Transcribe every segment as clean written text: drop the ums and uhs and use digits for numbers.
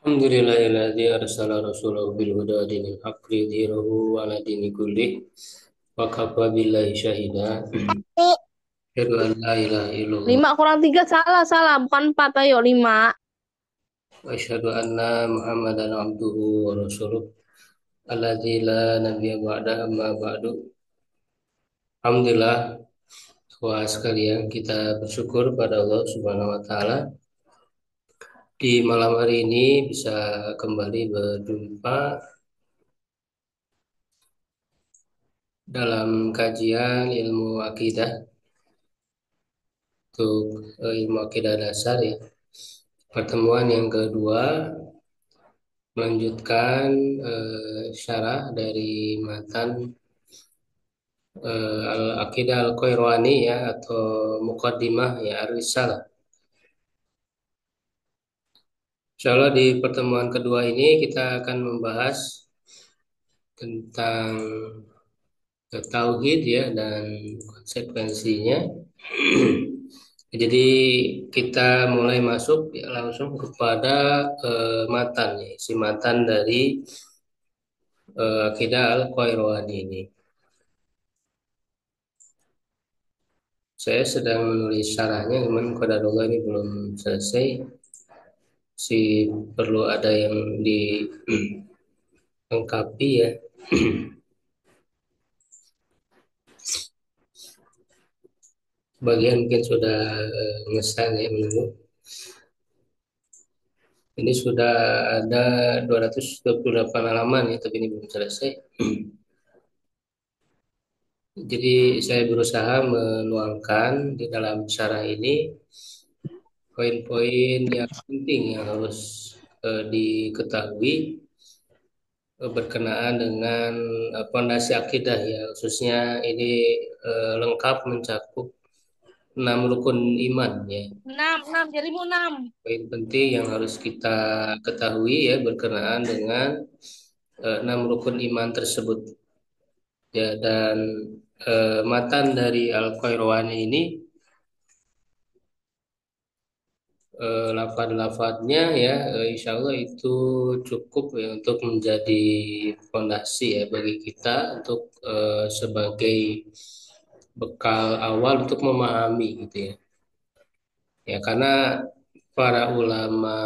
Alhamdulillahilladzi arsala rasulahu bil huda dinil haqqi liyudhhirahu 'ala dini kullih wa kafa billahi syahida. Asyhadu an la ilaha illallah Lima kurang tiga salah salah bukan empat ayo lima. wa asyhadu anna Muhammadan abduhu wa rasuluh alladzi la nabiyya ba'da amma ba'du. Alhamdulillah wa sekalian kita bersyukur pada Allah Subhanahu wa taala di malam hari ini bisa kembali berjumpa dalam kajian ilmu akidah untuk ilmu akidah dasar ya. Pertemuan yang kedua melanjutkan syarah dari matan Al-Aqidah Al-Qairwani ya atau Muqaddimah ya Ar-Risalah. Insyaallah di pertemuan kedua ini kita akan membahas tentang tauhid ya dan konsekuensinya. Jadi kita mulai masuk ya, langsung kepada matan ya, isi matan dari Aqidah Al-Qairwani ini. Saya sedang menulis syarahnya, cuman qadarullah ini belum selesai. Si perlu ada yang dilengkapi ya. Bagian mungkin sudah ngesan ya menunggu. Ini sudah ada 228 halaman ya, tapi ini belum selesai. Jadi saya berusaha menuangkan di dalam syarah ini poin-poin yang penting yang harus diketahui berkenaan dengan pondasi akidah ya, khususnya ini lengkap mencakup 6 rukun iman ya. Enam jadimu enam. Poin penting yang harus kita ketahui ya berkenaan dengan 6 rukun iman tersebut ya, dan matan dari Al-Qairwani ini lafaz-lafaznya ya, insya Allah itu cukup ya untuk menjadi fondasi ya bagi kita untuk sebagai bekal awal untuk memahami gitu ya. Ya karena para ulama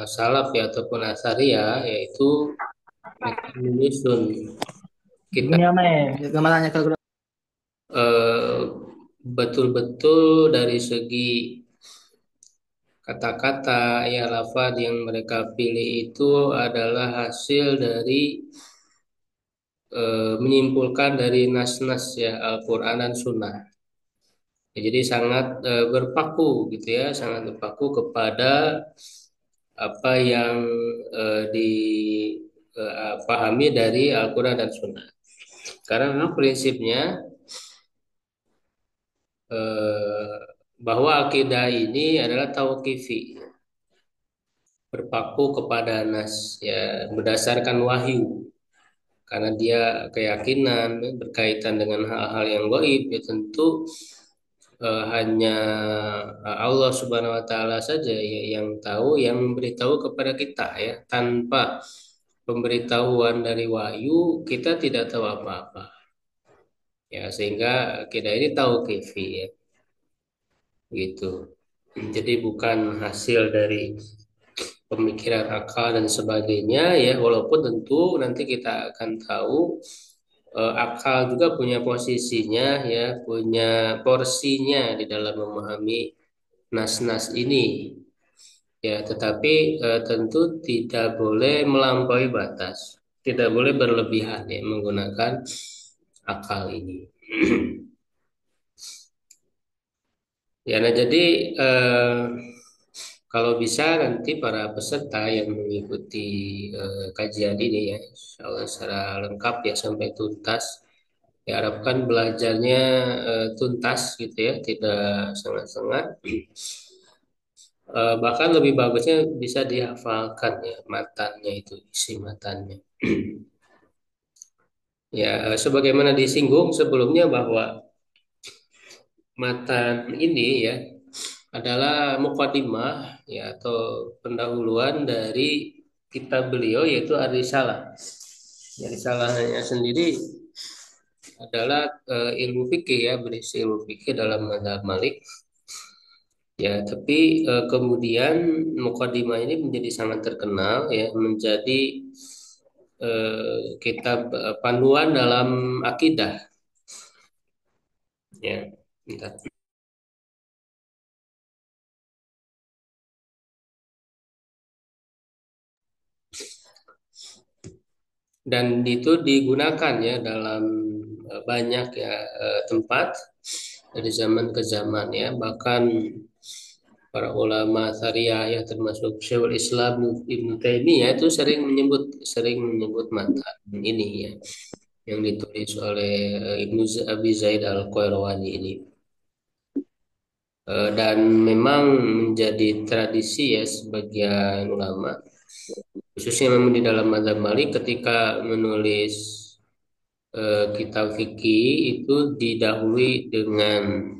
salaf ya ataupun asariyah yaitu mereka menyusun kita Dunia me, gambarannya kalau eh, betul-betul dari segi kata-kata ya lafaz yang mereka pilih itu adalah hasil dari menyimpulkan dari nas-nas ya Al-Quran dan Sunnah. Ya, jadi sangat berpaku gitu ya, sangat berpaku kepada apa yang dipahami dari Al-Quran dan Sunnah. Karena memang prinsipnya eh, bahwa akidah ini adalah tauqifi, berpaku kepada nas ya berdasarkan wahyu. Karena dia keyakinan berkaitan dengan hal-hal yang gaib ya tentu hanya Allah Subhanahu wa taala saja ya yang tahu, yang memberitahu kepada kita ya. Tanpa pemberitahuan dari wahyu kita tidak tahu apa-apa. Ya, sehingga kita ini tahu kifi ya, gitu. Jadi bukan hasil dari pemikiran akal dan sebagainya ya, walaupun tentu nanti kita akan tahu akal juga punya posisinya ya, punya porsinya di dalam memahami nas-nas ini. Ya, tetapi tentu tidak boleh melampaui batas, tidak boleh berlebihan ya menggunakan akal ini. Ya, nah jadi eh, kalau bisa nanti para peserta yang mengikuti kajian ini ya, insya Allah secara lengkap ya sampai tuntas. Diharapkan belajarnya tuntas gitu ya, tidak setengah-setengah. Bahkan lebih bagusnya bisa dihafalkan ya matannya itu, isi matannya. Ya, sebagaimana disinggung sebelumnya bahwa matan ini ya adalah muqaddimah ya atau pendahuluan dari kitab beliau yaitu Ar-Risalah. Ya, risalahnya sendiri adalah ilmu fikih ya, berisi ilmu fikih dalam mazhab Malik. Ya, tapi kemudian muqaddimah ini menjadi sangat terkenal ya, menjadi kitab panduan dalam akidah ya. Bentar. Dan itu digunakan ya dalam banyak ya tempat dari zaman ke zaman ya, bahkan para ulama syariah ya termasuk Syekhul Islam Ibnu Taimiyah itu sering menyebut matan ini ya yang ditulis oleh Ibnu Abi Zaid Al-Qayrawani ini. Dan memang menjadi tradisi ya sebagian ulama khususnya memang di dalam mazhab Malik ketika menulis kitab fikih itu didahului dengan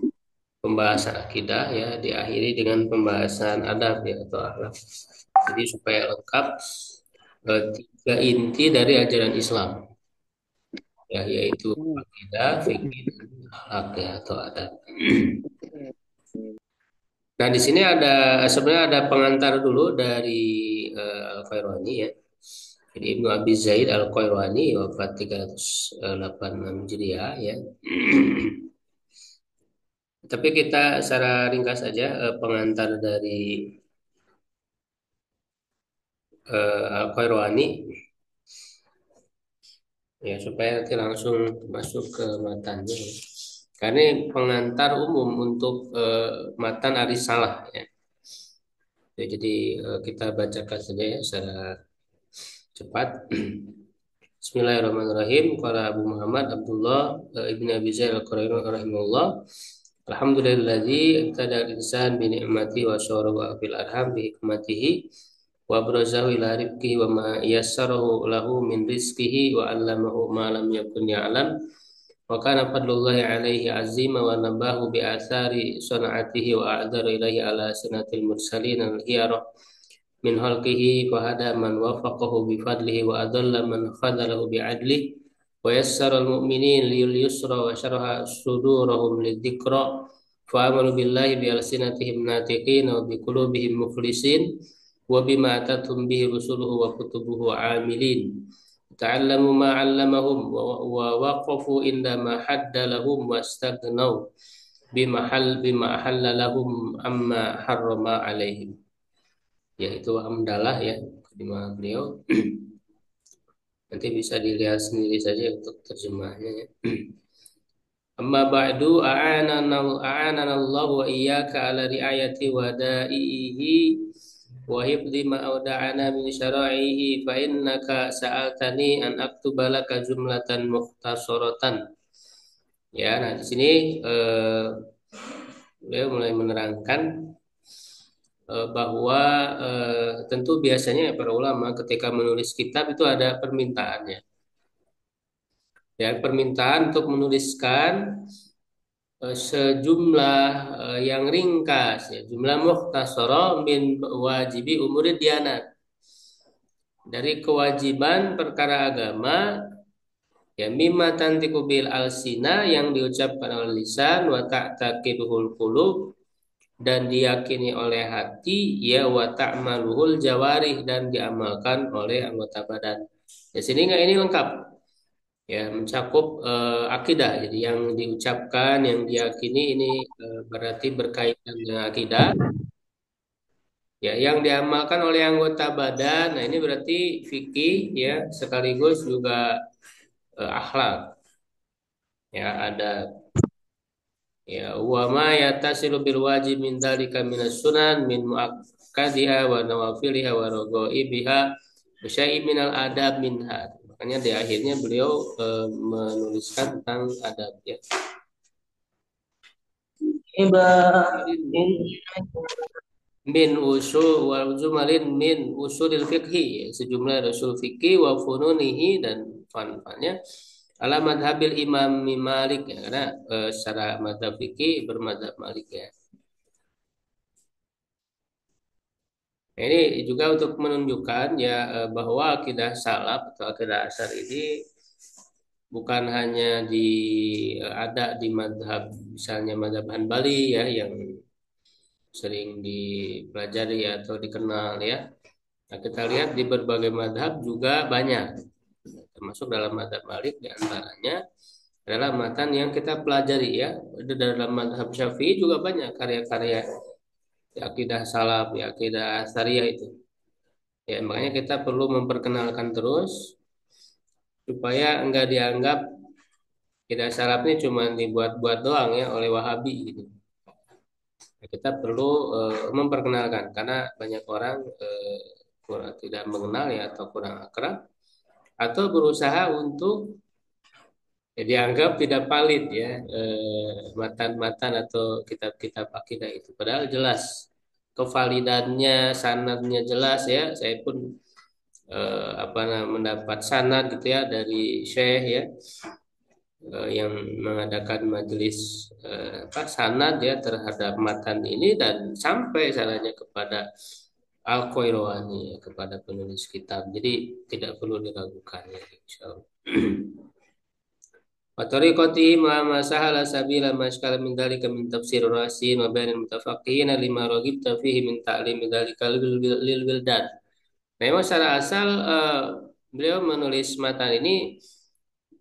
pembahasan akidah ya, diakhiri dengan pembahasan adab ya atau akhlak. Jadi supaya lengkap tiga inti dari ajaran Islam ya, yaitu akidah, fikih, dan akhlak ya atau adab. Nah, di sini sebenarnya ada pengantar dulu dari Al-Qairani ya. Jadi Ibnu Abi Zaid Al-Qairani wafat 386 Hijriah ya. Tapi kita secara ringkas saja pengantar dari Al-Qairani ya supaya nanti langsung masuk ke matannya. Karena ini pengantar umum untuk matan Arisalah ya. Ya, jadi kita bacakan saja ya secara cepat. Bismillahirrahmanirrahim. Qala Abu Muhammad Abdullah ibn Abi Zaid Al-Quraini rahimahullah. Alhamdulilladzi ibtada al-insan bi ni'mati wa syara'a fil arham bi hikmatihi wa abrazahu ila rifqihi wa ma yassarahu lahu min rizqihi wa 'allamahu ma lam yakun ya'lam. Wa kana fadlullahi 'alaihi 'azima wa nabahu bi athari sana'atihi wa a'dharu ilaihi ala sanatil mursalin al-hiyarah min halqihi fahada man wafaqahu bi fadlihi wa adalla man khadalahu bi adlihi wa yassara al-mu'minin lil yusra wa syaraha sudurahum lidzikra fa amanu billahi bi alsinatihim natiqin wa bi qulubihim mukhlisin wa bima atatum bihi rusuluhu wa kutubuhu amilin ta'allamu ma 'allamahum wa waqafu inda ma hadda lahum wastaghnaw bima ahalla lahum amma harrama 'alaihim. Yaitu hamdalah ya kedua beliau. Nanti bisa dilihat sendiri saja untuk terjemahnya ya. Amma ba'du a'anana Allah wa iyyaka ala riayati wada'ihi wa hifdzi ma auda'ana min syara'ihi fa innaka sa'altani an aktuba laka jumlatan mukhtasaratan. Ya, nah di sini beliau mulai menerangkan bahwa tentu biasanya para ulama ketika menulis kitab itu ada permintaannya. Ya, permintaan untuk menuliskan sejumlah yang ringkas ya, jumlah mukhtasara min wajibi umurid diyanat. Dari kewajiban perkara agama ya mimma tantiqu bil alsina yang diucapkan oleh lisan wa ta'taqiduhul qulub dan diyakini oleh hati ya wa ta'maluhul jawarih dan diamalkan oleh anggota badan. Ya sini ini lengkap ya mencakup akidah. Jadi yang diucapkan, yang diyakini ini berarti berkaitan dengan akidah. Ya yang diamalkan oleh anggota badan. Nah ini berarti fikih ya sekaligus juga akhlak. Ya ada ya wa ma yatasilu bil wajib min dzalika minas sunan min muakkadiha wa nawafiliha wa ragaibiha wa syai'in minal adab minha. Makanya di akhirnya beliau menuliskan tentang adab ya. Min usul wal jumalin min usulil fiqhi sejumlah usul fikih wa fununihi dan fan-fannya ala madhabil Imam Malik ya karena secara madhab fikih bermadhab Malik ya. Nah, ini juga untuk menunjukkan ya bahwa akidah salaf atau akidah asar ini bukan hanya ada di madhab, misalnya madhab Hanbali ya yang sering dipelajari atau dikenal ya. Nah, kita lihat di berbagai madhab juga banyak, termasuk dalam madhab Malik di antaranya adalah matan yang kita pelajari ya. Di dalam madhab Syafi'i juga banyak karya-karya ya, akidah salaf, ya, akidah syariah itu. Ya, makanya kita perlu memperkenalkan terus supaya enggak dianggap akidah salaf ini cuma dibuat-buat doang ya oleh Wahabi gitu. Nah, kita perlu memperkenalkan karena banyak orang kurang tidak mengenal ya atau kurang akrab atau berusaha untuk ya, dianggap tidak valid ya matan-matan atau kitab-kitab akidah itu. Padahal jelas kevalidannya, sanadnya jelas ya. Saya pun mendapat sanad gitu ya dari Syekh ya yang mengadakan majelis sanad ya terhadap matan ini dan sampai sanadnya kepada Al-Qairwani ya, kepada penulis kitab. Jadi tidak perlu diragukan ya insyaallah. Wa tariqati ma sahala sabila maskal min dalika min tafsir rasin wa bainal mutafaqqihin lima ragibta fihi min ta'lim dalika lil wildan. Memang secara asal beliau menulis matan ini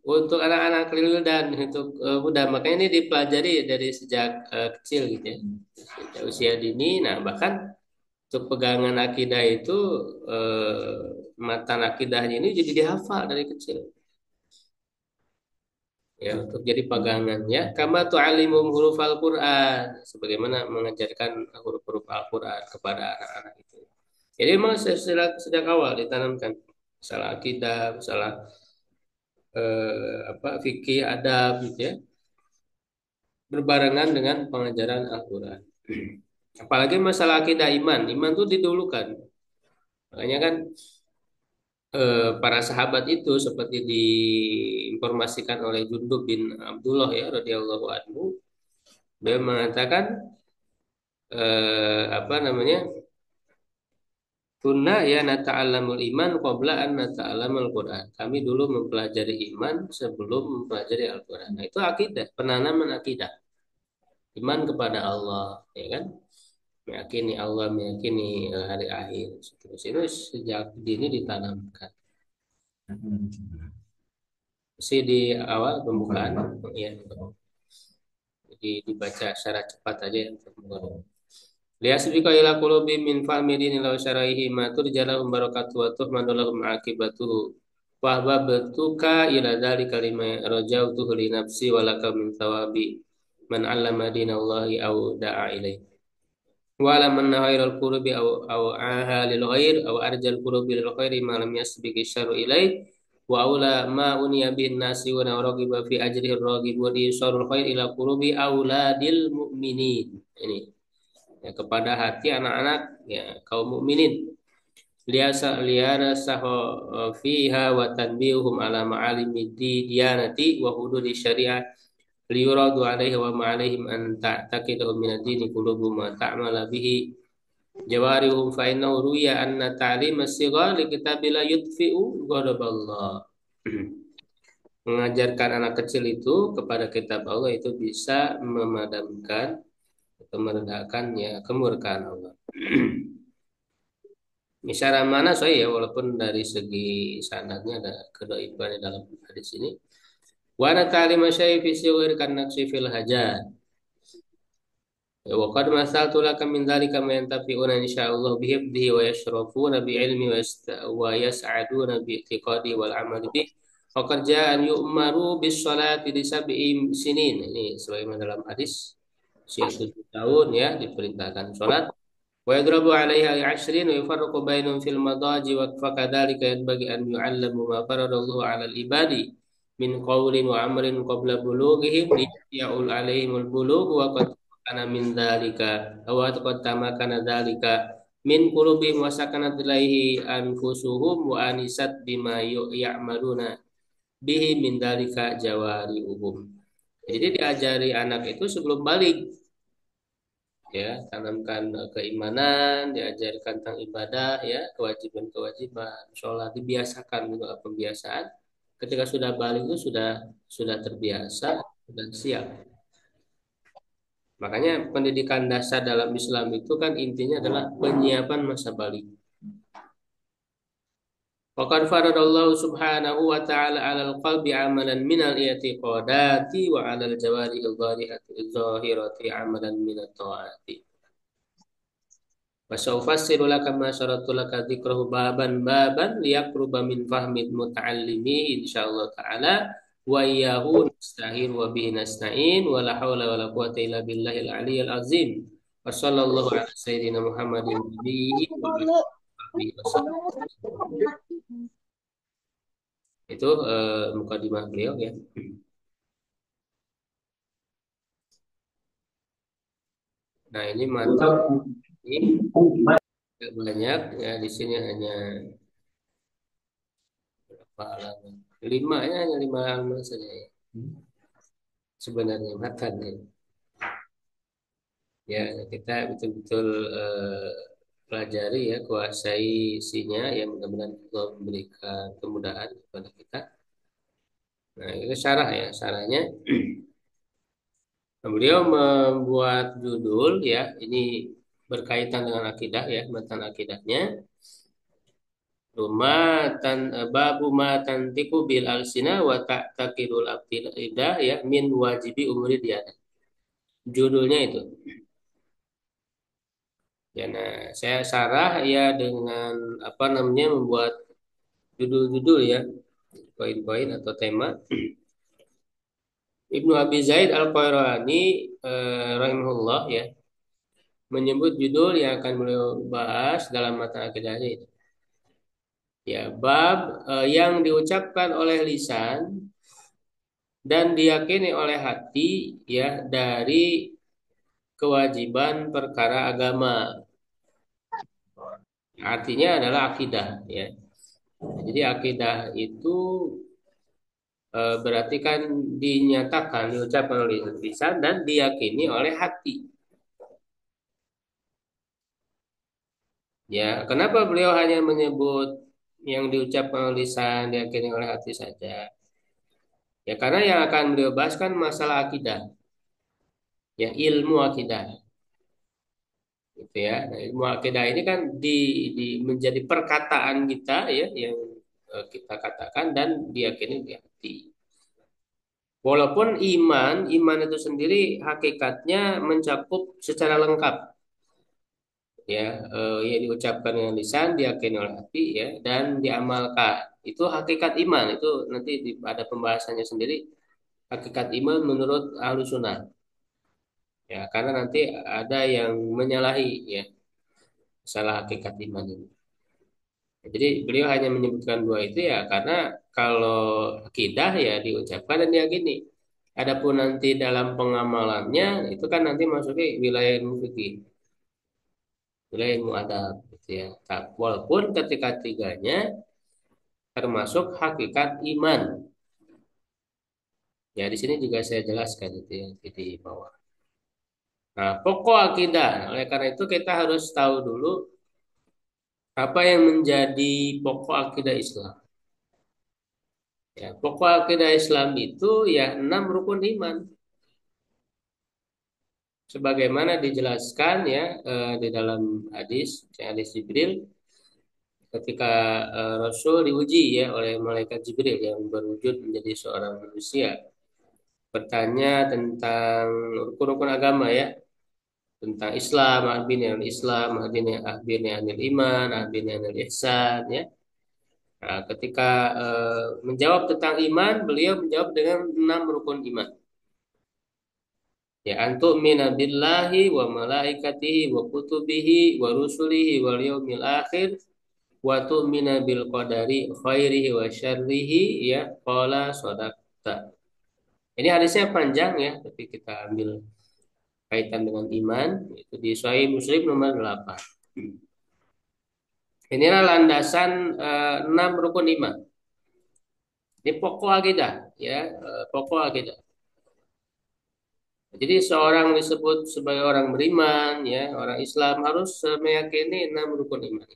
untuk anak-anak kecil dan untuk muda. Makanya ini dipelajari dari sejak kecil gitu ya. Sejak usia dini. Nah, bahkan untuk pegangan akidah itu matan akidahnya ini jadi dihafal dari kecil. Ya, untuk jadi pegangannya kama tu'allimum huruf Al-Qur'an sebagaimana mengajarkan huruf-huruf Al-Qur'an kepada anak-anak itu. Jadi memang sejak awal ditanamkan masalah akidah, masalah fikih, adab gitu ya, berbarengan dengan pengajaran Al-Quran. Apalagi masalah akidah iman, iman itu didulukan. Makanya kan para sahabat itu seperti diinformasikan oleh Jundub bin Abdullah ya radhiyallahu anhu, dia mengatakan apa namanya? Kunna ya nata'allamul iman qabla an nata'allamul Quran. Kami dulu mempelajari iman sebelum mempelajari Al-Quran. Nah, itu akidah, penanaman akidah. Iman kepada Allah, ya kan? Meyakini Allah, meyakini hari akhir. Terus itu sejak dini ditanamkan. Mesti di awal pembukaan, ya, jadi dibaca secara cepat aja ya. Liasbika ila qulubi min fahmi dinil wa syaraihi ma turjalahum barakatu wa tuhmadu lahum akibatuhu. Wa ahbabtuka ila dzalika lima rajautuhu li nafsi wa laka min thawabi man 'allama dinallahi aw da'a ilaihi. Wa'lam anna khairal qurubi aw aha lil ghair aw arjal qurubi lil khairi ma lam yasbiqi syarru ilaih wa aula ma uniya bin nasi wa ragiba fi ajrihi ragib wa isarul khair ila qurubi auladil mu'minin. Ini ya, kepada hati anak-anak ya kaum mukminin liara saho fiha wa tanbihum ala ma'alimi diyanati wa hududi syariah liyuradu alaihi wa ma'alaihim an ta'taqidahu min ad-dini qulubuhum ma ta'mala bihi jawarihum fa innahu ruya anna ta'lim as-sighar li kitabillah yudfi'u ghadaballah. Mengajarkan anak kecil itu kepada kitab Allah itu bisa memadamkan atau meredakannya kemurkaan Allah. Misalnya mana saya ya walaupun dari segi sanadnya ada kedaifannya dalam hadis ini. Wa ana ta'lim syai fi sighir kan naqsi fil hajat. Wa qad masaltu laka min dzalika ma yantafi'una insyaallah bihibdihi wa yashrafuna bi ilmi wa yas'aduna bi i'tiqadi wal amali bi. Faqad ja'a an yu'maru bis salati di sab'i sinin. Ini sebagaimana dalam hadis usia 7 tahun ya diperintahkan salat. Wa yadrabu 'alaiha li 'ashrin wa yufarriqu bainahum fil madaji wa fakadzalika yanbaghi an yu'allamu ma faradallahu 'alal ibadi min qawlin wa amrin qabla bulughihim liya'ul 'alaihimul bulugh wa qad kana min dzalika wa qad tamakana dzalika min qulubihim wa sakanat ilaihi anfusuhum wa anisat bima ya'maluna bihi min dzalika jawari'uhum. Jadi diajari anak itu sebelum balik ya, tanamkan keimanan, diajarkan tentang ibadah, ya, kewajiban-kewajiban, sholat dibiasakan juga pembiasaan. Ketika sudah balik itu sudah terbiasa dan siap. Makanya pendidikan dasar dalam Islam itu kan intinya adalah penyiapan masa balik. Waqad faradallahu subhanahu wa ta'ala 'alal qalbi 'amalan minal i'tiqadati wa 'alal jawarihi adh-dhahirati 'amalan minat ta'ati. Wa saufassiru laka ma syaratu laka dzikrahu baban liyaqruba min fahmil muta'allimi insyaallah ta'ala wa iyyahu nasta'in wa bihi nasta'in wa la haula wa la quwwata illa billahil aliyyil azim. Wa sallallahu ala sayyidina Muhammadin nabiyyi wa ala alihi wasallam. Itu mukadimah beliau ya. Nah, ini matan ini tidak banyak ya, di sini hanya berapa halaman? Lima ya, hanya 5 halaman saja ya. Sebenarnya matan ya. Ya, kita betul-betul pelajari ya, kuasai isinya yang mudah-mudahan Allah memberikan kemudahan kepada kita. Nah, itu syarah ya, syarahnya. Nah, beliau membuat judul ya, ini berkaitan dengan akidah ya, matan akidahnya. Babu ma tantiku bil alsina wa ta'taqidul aqidah ya min wajibi umuri diyanah. Judulnya itu. Ya, nah, saya sarah ya dengan apa namanya membuat judul-judul ya, poin-poin atau tema. Ibnu Abi Zaid Al-Qayrawani rahimahullah ya menyebut judul yang akan beliau bahas dalam mata akidahnya itu. Ya, bab yang diucapkan oleh lisan dan diyakini oleh hati ya dari kewajiban perkara agama. Artinya adalah akidah ya. Jadi akidah itu berarti kan dinyatakan, diucapkan oleh lisan dan diyakini oleh hati. Ya, kenapa beliau hanya menyebut yang diucapkan oleh lisan, diyakini oleh hati saja? Ya, karena yang akan beliau bahas kan masalah akidah, ya ilmu akidah, gitu ya. Nah, ilmu akidah ini kan menjadi perkataan kita ya, yang kita katakan dan diyakini di hati. Walaupun iman itu sendiri hakikatnya mencakup secara lengkap ya, ya diucapkan dengan lisan, diyakini oleh hati ya, dan diamalkan. Itu hakikat iman itu nanti ada pembahasannya sendiri. Hakikat iman menurut ahlu sunnah ya, karena nanti ada yang menyalahi ya salah hakikat iman ini. Jadi beliau hanya menyebutkan dua itu ya karena kalau akidah ya diucapkan dan diyakini. Adapun nanti dalam pengamalannya itu kan nanti masuknya wilayah ilmu fikih, wilayah ilmu adab gitu ya. Walaupun ketika tiganya termasuk hakikat iman. Ya di sini juga saya jelaskan itu ya di bawah. Nah, pokok akidah. Oleh karena itu kita harus tahu dulu apa yang menjadi pokok akidah Islam. Ya, pokok akidah Islam itu ya 6 rukun iman. Sebagaimana dijelaskan ya di dalam hadis Jibril ketika Rasul diuji ya oleh malaikat Jibril yang berwujud menjadi seorang manusia, bertanya tentang rukun-rukun agama ya, tentang Islam, akhbirni anil iman, akhbirni anil ihsan ya. Nah, ketika menjawab tentang iman, beliau menjawab dengan 6 rukun iman. Ya, antuk mina billahi wa malaikatihi wa kutubihi wa rusulihi wal yaumil akhir wa tu'mina bil qadari khairihi wa syarrihi ya qala sadaqta. Ini hadisnya panjang ya, tapi kita ambil kaitan dengan iman itu di Sahih Muslim nomor 8. Inilah landasan 6 rukun iman. Ini pokok akidah ya, pokok akidah. Jadi seorang disebut sebagai orang beriman, ya, orang Islam harus meyakini 6 rukun iman.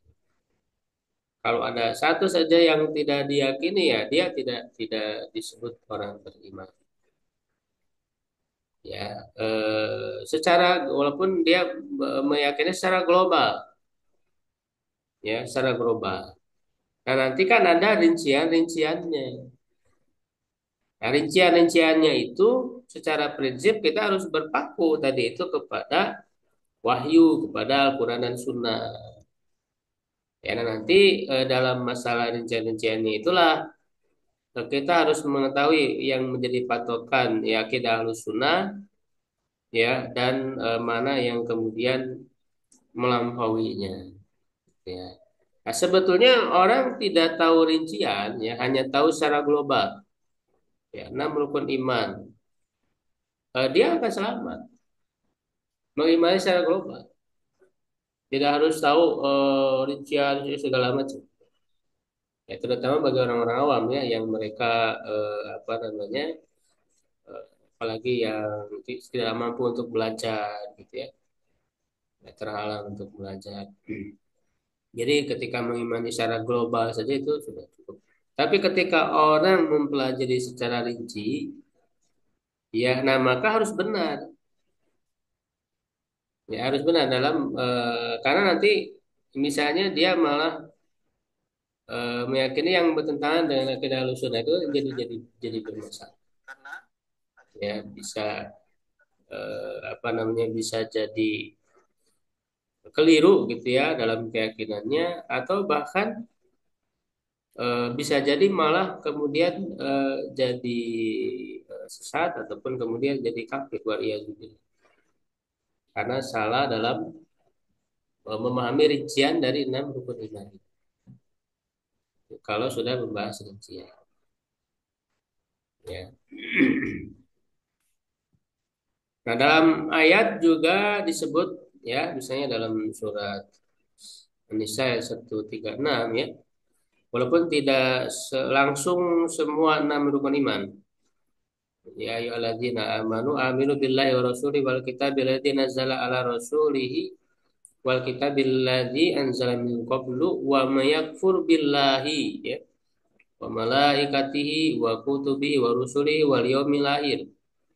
Kalau ada satu saja yang tidak diyakini, ya dia tidak disebut orang beriman. Ya, secara walaupun dia meyakini secara global, ya, secara global. Nah, nanti kan ada rincian-rinciannya. Nah, rincian-rinciannya itu secara prinsip kita harus berpaku tadi itu kepada wahyu, kepada Al-Quran dan Sunnah. Ya, nah nanti dalam masalah rincian-rinciannya itulah kita harus mengetahui yang menjadi patokan ya akidah Ahlus Sunnah, ya, dan mana yang kemudian melampauinya, ya. Nah, sebetulnya orang tidak tahu rincian, ya, hanya tahu secara global, ya, 6 rukun iman. Dia akan selamat mengimani secara global. Tidak harus tahu rincian segala macam. Ya, terutama bagi orang-orang awam, ya, yang mereka apa namanya, apalagi yang tidak mampu untuk belajar, gitu ya, ya, terhalang untuk belajar. Jadi ketika mengimani secara global saja itu sudah cukup. Tapi ketika orang mempelajari secara rinci, ya, nah maka harus benar, ya, harus benar dalam karena nanti misalnya dia malah meyakini yang bertentangan dengan akidah Ahlussunnah itu jadi bermasalah. Ya, bisa apa namanya, bisa jadi keliru gitu ya dalam keyakinannya, atau bahkan bisa jadi malah kemudian jadi sesat ataupun kemudian jadi kafir waliyadzubillah, karena salah dalam memahami rincian dari 6 rukun iman itu. Kalau sudah membahas rincian, ya. Nah, dalam ayat juga disebut, ya, misalnya dalam surat An-Nisa ayat 136, ya. Walaupun tidak langsung semua 6 rukun iman. Ya ayyuhalladzina amanu aminu billahi wa rasuli wal kitabil ladzi nazzala ala rasulihi wal kitabil ladzi anzala min qablu wa may yakfur billahi, ya, wa malaikatihi wa kutubihi wa rusulihi wal yaumil akhir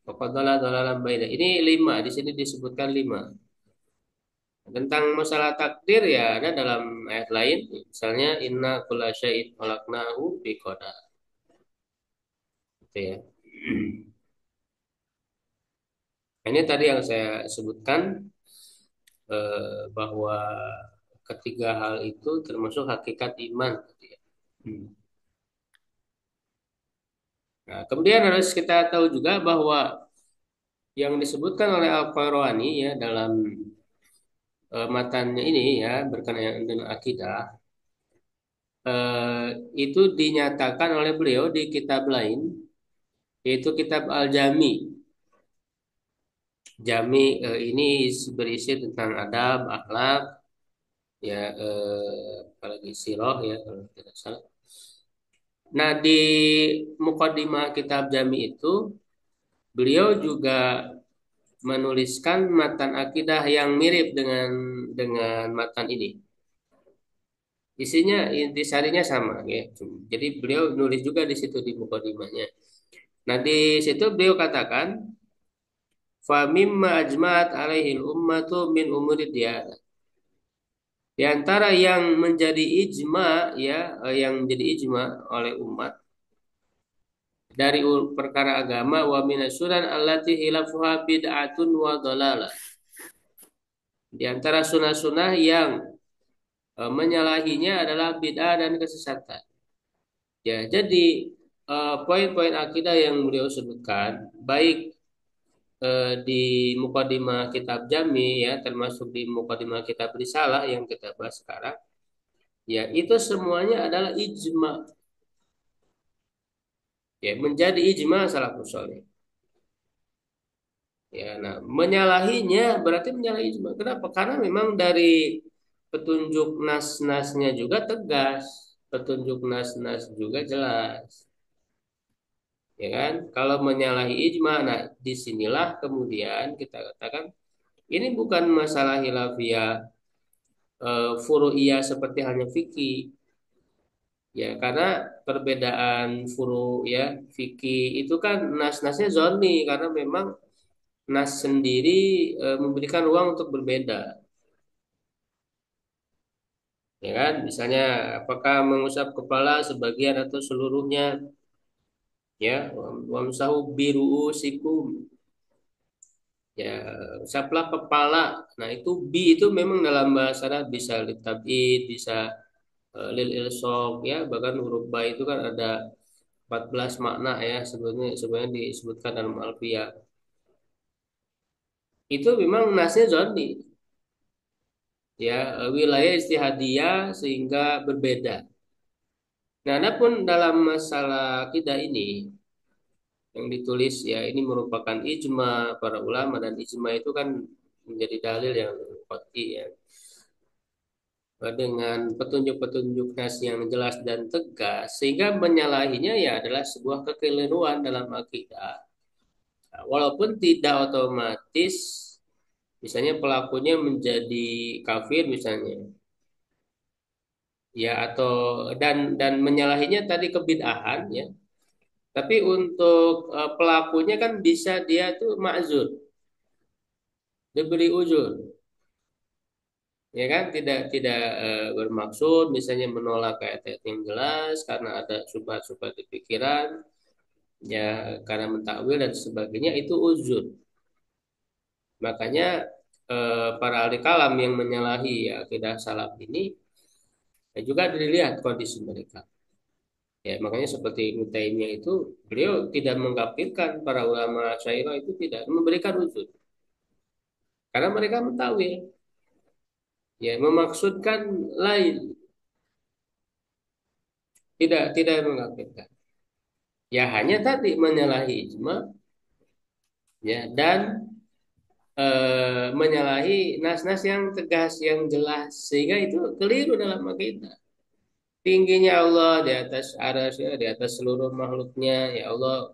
faqad dhalalan baida. Ini 5, di sini disebutkan 5. Tentang masalah takdir, ya, ada dalam ayat lain, misalnya inna kulla syai'in khalaqnahu biqadar, gitu ya. Ini tadi yang saya sebutkan, bahwa ketiga hal itu termasuk hakikat iman, gitu ya. Nah, kemudian harus kita tahu juga bahwa yang disebutkan oleh Al-Qarawani, ya, dalam matannya ini, ya, berkenaan dengan akidah, eh, itu dinyatakan oleh beliau di kitab lain, yaitu kitab Al-Jami. Jami ini berisi tentang adab, akhlak, ya, apalagi sirah, ya, kalau tidak salah. Nah, di mukadimah kitab Jami itu beliau juga menuliskan matan akidah yang mirip dengan matan ini. Isinya, intisarinya sama, ya. Jadi beliau nulis juga di situ di mukadimahnya. Nah, di situ beliau katakan, fa mimma ajma'at alaihil ummatu min umurid diyanah. Di antara yang menjadi ijma, ya, yang menjadi ijma oleh umat dari perkara agama, wa minasunan allati hilafuha bid'atun wa dhalalah. Di antara sunnah-sunnah yang menyalahinya adalah bid'ah dan kesesatan. Ya, jadi poin-poin akidah yang beliau sebutkan, baik di mukadimah kitab Jami, ya, termasuk di mukadimah kitab Risalah yang kita bahas sekarang, ya, itu semuanya adalah ijma, ya, menjadi ijma salafus saleh. Ya, nah, menyalahinya berarti menyalahi ijma. Kenapa? Karena memang dari petunjuk nas-nasnya juga tegas, petunjuk nas-nas juga jelas. ya kan? Kalau menyalahi ijma, nah disinilah kemudian kita katakan ini bukan masalah khilafiyah furu'iyah seperti halnya fikih, ya karena perbedaan furu ya fikih itu kan nas-nasnya zoni karena memang nas sendiri memberikan ruang untuk berbeda, ya kan? Misalnya apakah mengusap kepala sebagian atau seluruhnya, ya wamsahu biruusikum, ya usaplah kepala. Nah itu bi itu memang dalam bahasa Arab bisa litabid, bisa lil ilsok, ya bahkan huruf ba itu kan ada 14 makna ya sebenarnya disebutkan dalam Alfiyah. Itu memang nasnya zonni, ya wilayah istihadiyah sehingga berbeda. Nah, adapun dalam masalah akidah ini yang ditulis ya ini merupakan ijma para ulama, dan ijma itu kan menjadi dalil yang qat'i ya, dengan petunjuk-petunjuk nas yang jelas dan tegas sehingga menyalahinya ya adalah sebuah kekeliruan dalam akidah. Nah, walaupun tidak otomatis misalnya pelakunya menjadi kafir misalnya, ya atau dan menyalahinya tadi kebid'ahan ya, tapi untuk pelakunya kan bisa dia tuh ma'zur, diberi uzur, ya kan, tidak bermaksud misalnya menolak ayat-ayat yang jelas karena ada subhat-subhat di pikiran, ya karena mentakwil dan sebagainya, itu uzur. Makanya para ahli kalam yang menyalahi ya, akidah salaf ini ya, juga dilihat kondisi mereka. Ya, makanya seperti Ibnu Taimiyah itu beliau tidak mengkafirkan para ulama Asy'ariyah, itu tidak memberikan uzur karena mereka mentakwil, ya memaksudkan lain, tidak mengkafirkan. Ya hanya tadi menyalahi ijma, ya dan menyalahi nas-nas yang tegas yang jelas sehingga itu keliru dalam akidah. Tingginya Allah di atas arasy, di atas seluruh makhluknya, ya Allah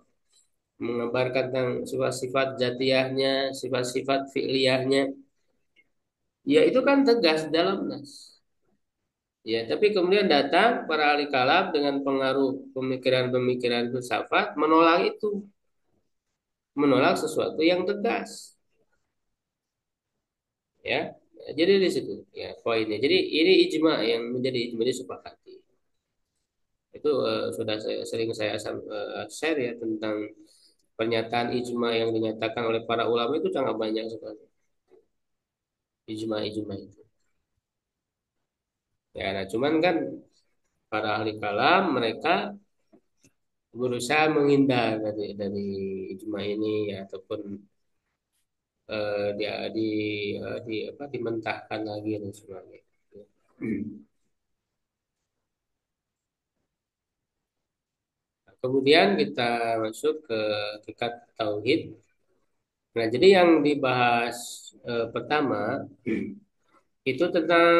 mengabarkan tentang sifat-sifat zatiyahnya, sifat-sifat fi'liyahnya. Ya itu kan tegas dalam nas. Ya, tapi kemudian datang para ahli kalam dengan pengaruh pemikiran-pemikiran filsafat menolak itu, menolak sesuatu yang tegas. Ya, jadi di situ ya poinnya. Jadi ini ijma yang menjadi ijma disepakati. Itu sering saya share ya tentang pernyataan ijma yang dinyatakan oleh para ulama itu sangat banyak sekali. Ijma-ijma itu. Ya, nah cuman kan para ahli kalam mereka berusaha menghindar dari ijma ini ya, ataupun dia di apa dimentahkan lagi dan sebagainya. Nah, kemudian kita masuk ke tingkat tauhid. Nah, jadi yang dibahas pertama itu tentang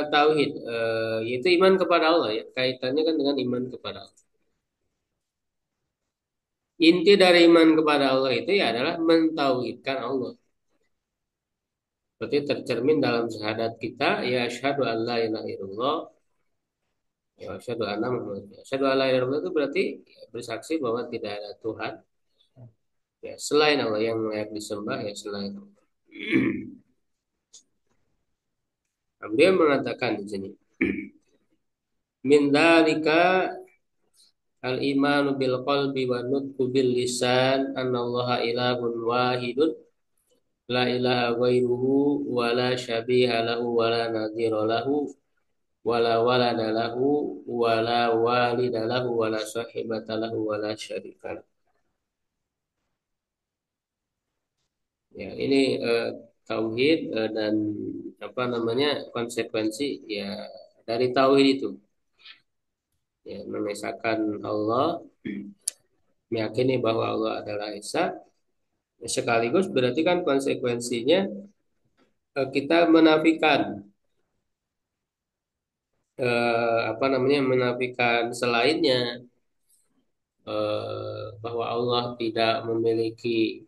tauhid, yaitu iman kepada Allah ya. Kaitannya kan dengan iman kepada Allah. Inti dari iman kepada Allah itu ya adalah mentauhidkan Allah. Seperti tercermin dalam syahadat kita, ya asyhadu an la ilaha illallah, ya asyhadu anna Muhammad. Asyhadu an la ilaha illallah itu berarti ya, bersaksi bahwa tidak ada Tuhan ya selain Allah, yang layak disembah ya selain Allah. Nah, beliau mengatakan di sini, min dzalika al-imanu bil qalbi wa nutqu bil lisan annallaha ilahun wahidun la ilaha ghairuhu wa la syabiha lahu wa la nadhira lahu wa la walada lahu wa la walida lahu wa la sahibata lahu wa la syarika lahu. Ya, ini tauhid dan apa namanya konsekuensi ya dari tauhid itu. Ya, mengesahkan Allah, meyakini bahwa Allah adalah Esa, sekaligus berarti kan konsekuensinya kita menafikan apa namanya menafikan selainnya, bahwa Allah tidak memiliki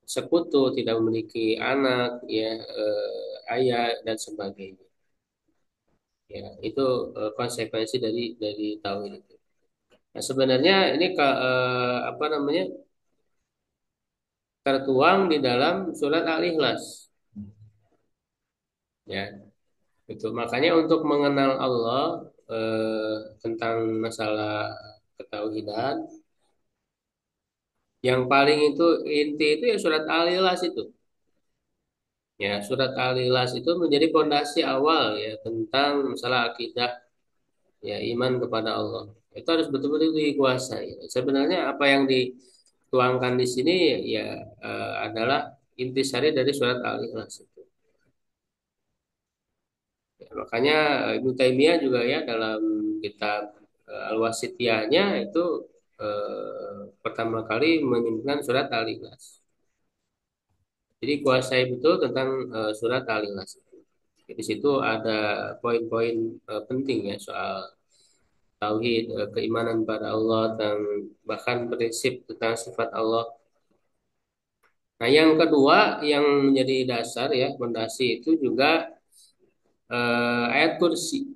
sekutu, tidak memiliki anak, ya, ayah dan sebagainya. Ya, itu konsekuensi dari tauhid itu. Nah, sebenarnya ini apa namanya tertuang di dalam surat Al-Ikhlas. Ya, itu makanya untuk mengenal Allah tentang masalah ketauhidan, yang paling itu inti itu ya surat Al-Ikhlas itu. Ya, surat Al-Ikhlas itu menjadi fondasi awal ya tentang masalah akidah, ya, iman kepada Allah. Itu harus betul-betul dikuasai. Sebenarnya apa yang dituangkan di sini ya adalah intisari dari surat Al-Ikhlas itu. Ya, makanya Ibnu Taimiyah juga ya dalam kitab Al-Wasitiyahnya itu pertama kali menyebutkan surat Al-Ikhlas. Jadi kuasai betul tentang surat Al-Ikhlas. Di situ ada poin-poin penting ya soal tauhid, keimanan pada Allah dan bahkan prinsip tentang sifat Allah. Nah, yang kedua yang menjadi dasar ya fondasi itu juga ayat kursi.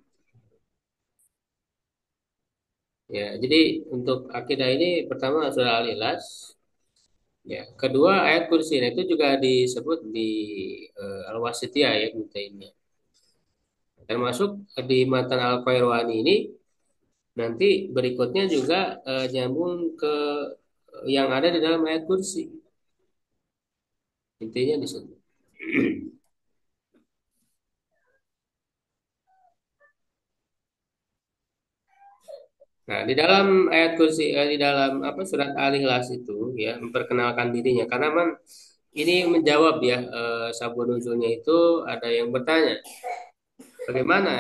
Ya, jadi untuk akidah ini pertama surah Al-Ikhlas, ya. Kedua ayat kursi. Nah, itu juga disebut di Al-Wasitiyah ya ini. Termasuk di matan Al-Qairwani ini nanti berikutnya juga nyambung ke yang ada di dalam ayat kursi. Intinya di situ. Nah, di dalam ayat kursi, di dalam apa surat Al-Ikhlas itu ya memperkenalkan dirinya karena man ini menjawab ya sabun nuzulnya itu ada yang bertanya, bagaimana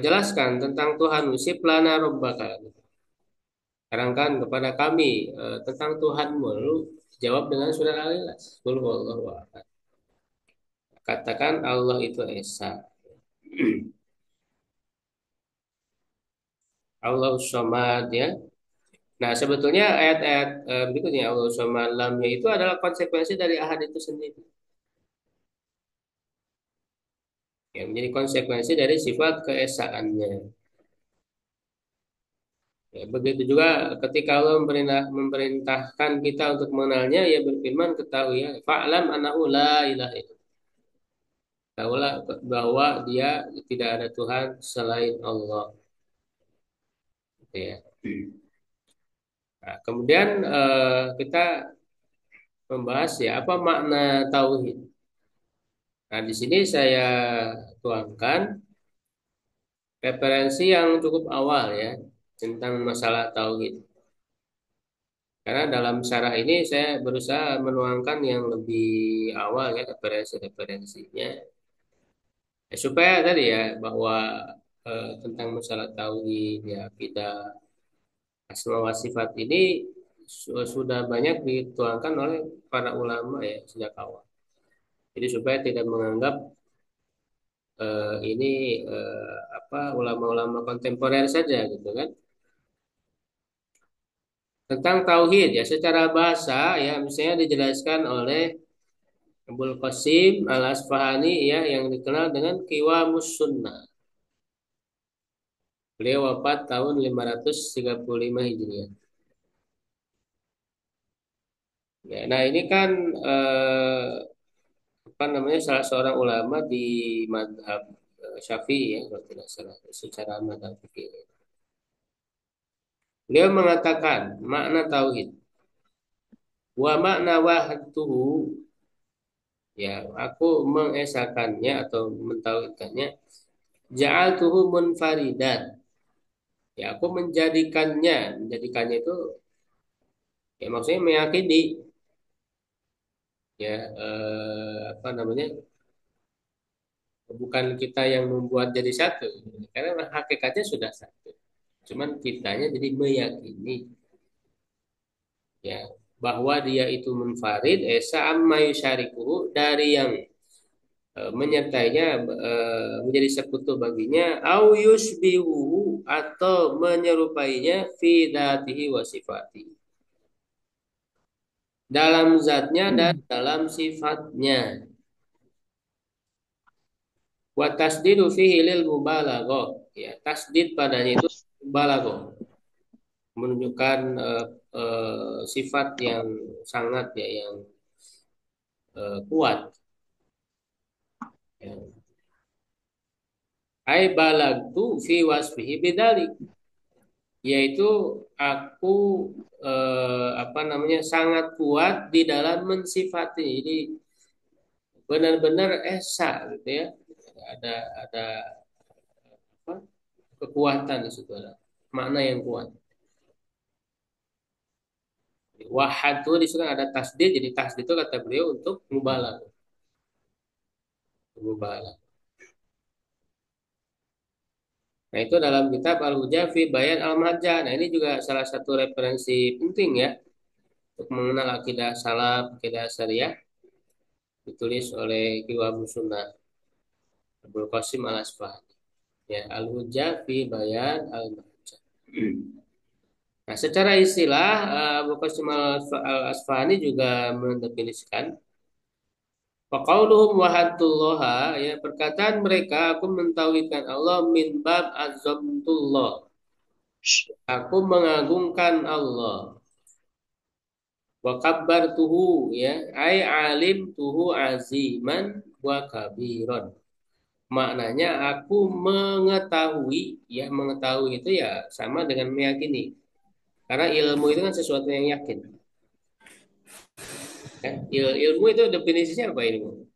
jelaskan tentang Tuhan sif lana rabbaka. Terangkan kepada kami tentang Tuhanmu. Lalu jawab dengan surat Al-Ikhlas. Qul huwallahu ahad. Katakan Allah itu esa. Allah somad ya. Nah, sebetulnya ayat-ayat berikutnya Allah somad lamnya itu adalah konsekuensi dari ahad itu sendiri. Ya, menjadi konsekuensi dari sifat keesaannya. Ya, begitu juga ketika Allah memerintahkan kita untuk mengenalnya, ya berfirman ketahui ya, fa'lam annahu la ilaha illallah. Tahulah bahwa dia tidak ada Tuhan selain Allah. Gitu ya. Nah, kemudian kita membahas ya apa makna tauhid. Nah, di sini saya tuangkan referensi yang cukup awal ya tentang masalah tauhid. Karena dalam syarah ini saya berusaha menuangkan yang lebih awal ya referensi-referensinya. Ya, supaya tadi ya bahwa tentang masalah tauhid ya akidah asma wa sifat ini sudah banyak dituangkan oleh para ulama ya sejak awal. Jadi supaya tidak menganggap ini apa ulama-ulama kontemporer saja gitu kan. Tentang tauhid ya secara bahasa ya misalnya dijelaskan oleh Abul Qasim Al-Asfahani ya yang dikenal dengan Qiwamus Sunnah. Beliau wafat tahun 535 Hijriah. Ya, nah ini kan apa namanya salah seorang ulama di madhab Syafi'i ya kalau tidak salah secara madhab fikih. Beliau mengatakan makna tauhid wa makna wahdahu ya aku mengesakannya atau mentauhidkannya ja'altuhu munfaridan ya aku menjadikannya itu ya maksudnya meyakini ya apa namanya bukan kita yang membuat jadi satu karena hakikatnya sudah satu cuman kitanya jadi meyakini ya bahwa dia itu munfarid esa amma yusyarikuhu dari yang menyertainya menjadi sekutu baginya au yusbihu atau menyerupainya fi dzatihi wa sifatihi dalam zatnya dan dalam sifatnya. Wa tasdidu fihi lil mubalaghah. Ya, tasdid padanya itu mubalaghah, menunjukkan sifat yang sangat ya yang kuat. Ya. Ai balagtu fi wasfihi bidzalik, yaitu aku apa namanya sangat kuat di dalam mensifati. Jadi benar-benar esa gitu ya. Ada apa? Kekuatan di situ ada makna yang kuat. Wahad itu di situ kan ada tasdid, jadi tasdid itu kata beliau untuk mubalah. Mubalah. Nah itu dalam kitab Al-Hujah fi Bayan Al-Mahajjah. Nah ini juga salah satu referensi penting ya untuk mengenal akidah salaf, akidah syariah, ditulis oleh Kiwab Sunnah Abdul Qasim Al-Asfahani. Ya, Al-Hujjah fi Bayan Al-Mahajjah. Nah, secara istilah Abu Qasim Al-Asfahani juga mendefinisikan faqauluhum wahadullah, ya perkataan mereka aku mentauhidkan Allah min bab azamtullah. Aku mengagungkan Allah. Wa kabbartuhu, ya ai alim tuhu aziman wa kabiron. Maknanya aku mengetahui, ya mengetahui itu ya sama dengan meyakini. Karena ilmu itu kan sesuatu yang yakin. Kan? Ilmu itu definisinya apa ilmu?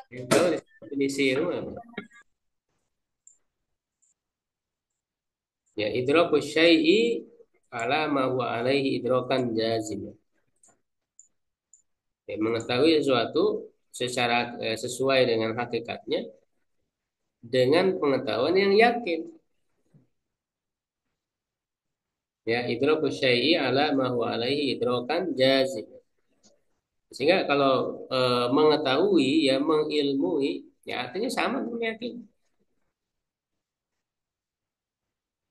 Tahu definisi ilmu apa? Ya idraku syai'i ala ma huwa alaihi idrakan jazim. Ya, mengetahui sesuatu secara sesuai dengan hakikatnya dengan pengetahuan yang yakin. Ya idraku syai'i ala ma huwa alaihi idrakan jazim. Sehingga kalau mengetahui ya mengilmui ya artinya sama dengan yakin.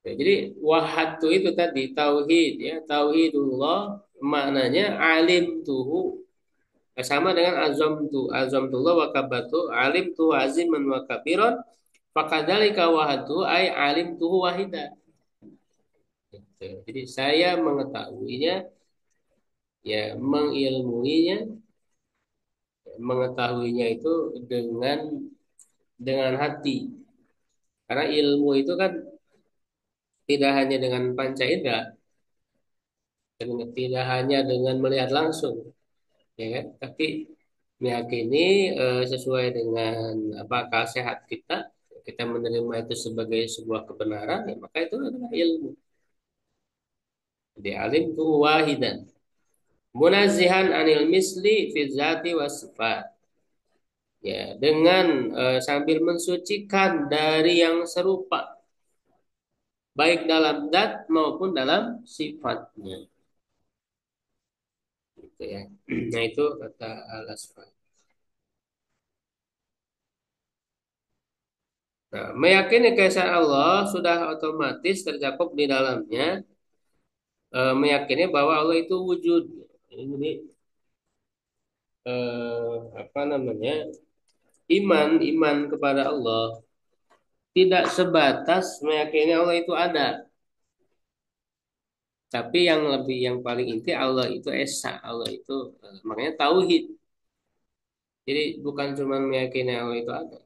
Ya, jadi wahatu itu tadi tauhid ya tauhidullah maknanya alim tuhu sama dengan azam tuh wa kabatu alim tuh aziman wa kabiron fakadzalika wahatu ay alim tuh wahida. Gitu. Jadi saya mengetahuinya ya mengilmuinya mengetahuinya itu dengan hati. Karena ilmu itu kan tidak hanya dengan panca indera, dan tidak hanya dengan melihat langsung, ya kan? Tapi meyakini sesuai dengan apa akal sehat kita, kita menerima itu sebagai sebuah kebenaran, ya maka itu adalah ilmu. Jadi alim itu wahidan, munazihan anil misli fi zati was sifat. Ya, dengan sambil mensucikan dari yang serupa, baik dalam zat maupun dalam sifatnya. Gitu ya. Nah itu kata Al-Asfar. Nah, meyakini keesaan Allah sudah otomatis tercakup di dalamnya meyakini bahwa Allah itu wujud. Jadi apa namanya iman kepada Allah tidak sebatas meyakini Allah itu ada, tapi yang paling inti Allah itu esa, Allah itu makanya tauhid. Jadi bukan cuma meyakini Allah itu ada.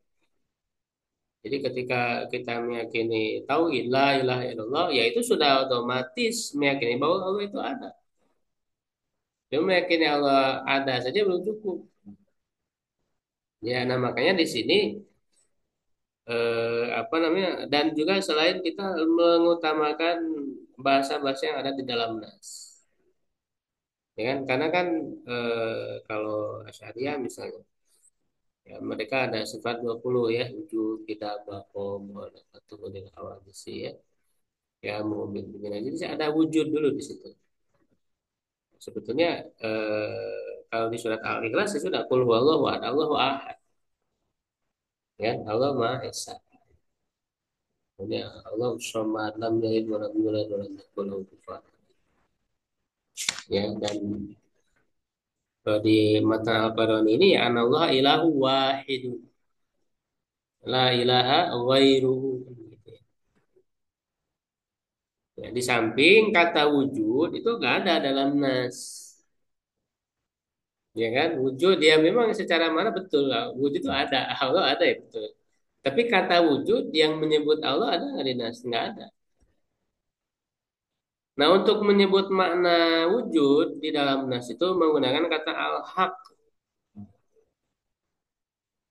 Jadi ketika kita meyakini tauhid la ilaha illallah, ya itu sudah otomatis meyakini bahwa Allah itu ada. Cuma meyakini Allah ada saja belum cukup. Ya, nah makanya di sini apa namanya dan juga selain kita mengutamakan bahasa-bahasa yang ada di dalam nas, ya kan? Karena kan kalau Asy'ariyah misalnya, ya mereka ada sifat 20 ya, wujud, kita, bakom, atau model awal ya. Ya mobil begini jadi ada wujud dulu di situ sebetulnya kalau di surat Al-Ikhlas itu sudah qul huwallahu ahad Allahu ahad ya Allah Maha Esa kemudian Allah Somad lam yalid wa lam yulad wa lam yakul lahu kufuwan Ya, dan di mata Al-Qur'an ini ya anallah ilahu wahidun la ilaha ghairuhu. Ya, di samping kata wujud itu nggak ada dalam nas, ya kan? Wujud ya memang secara mana betul lah. Wujud itu ada, Allah ada ya betul. Tapi kata wujud yang menyebut Allah ada nggak di nas? Nggak ada. Nah, untuk menyebut makna wujud di dalam nas itu menggunakan kata al-haq,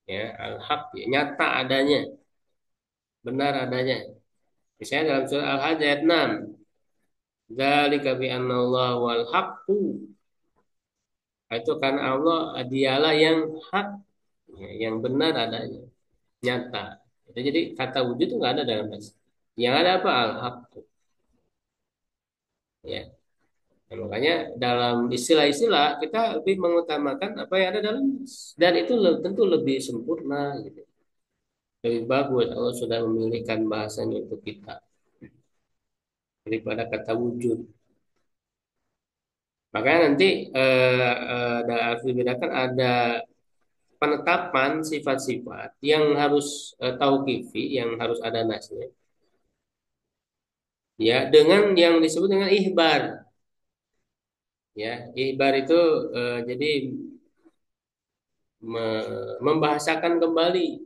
ya al-haq, ya, nyata adanya, benar adanya. Misalnya dalam surah Al-Hajj ayat 6, dzalika bi annallaha wal haqqu. Itu karena Allah dialah yang hak, ya, yang benar adanya, nyata. Jadi kata wujud itu nggak ada dalam nas. Yang ada apa? Al-haq. Ya. Nah, makanya dalam istilah-istilah kita lebih mengutamakan apa yang ada dalam nas. Dan itu tentu lebih sempurna gitu. Lebih bagus Allah sudah memilihkan bahasanya untuk kita daripada kata wujud. Makanya nanti ada harus dibedakan ada penetapan sifat-sifat yang harus tauqifi, yang harus ada nasnya, ya dengan yang disebut dengan ihbar. Ya, ihbar itu jadi membahasakan kembali,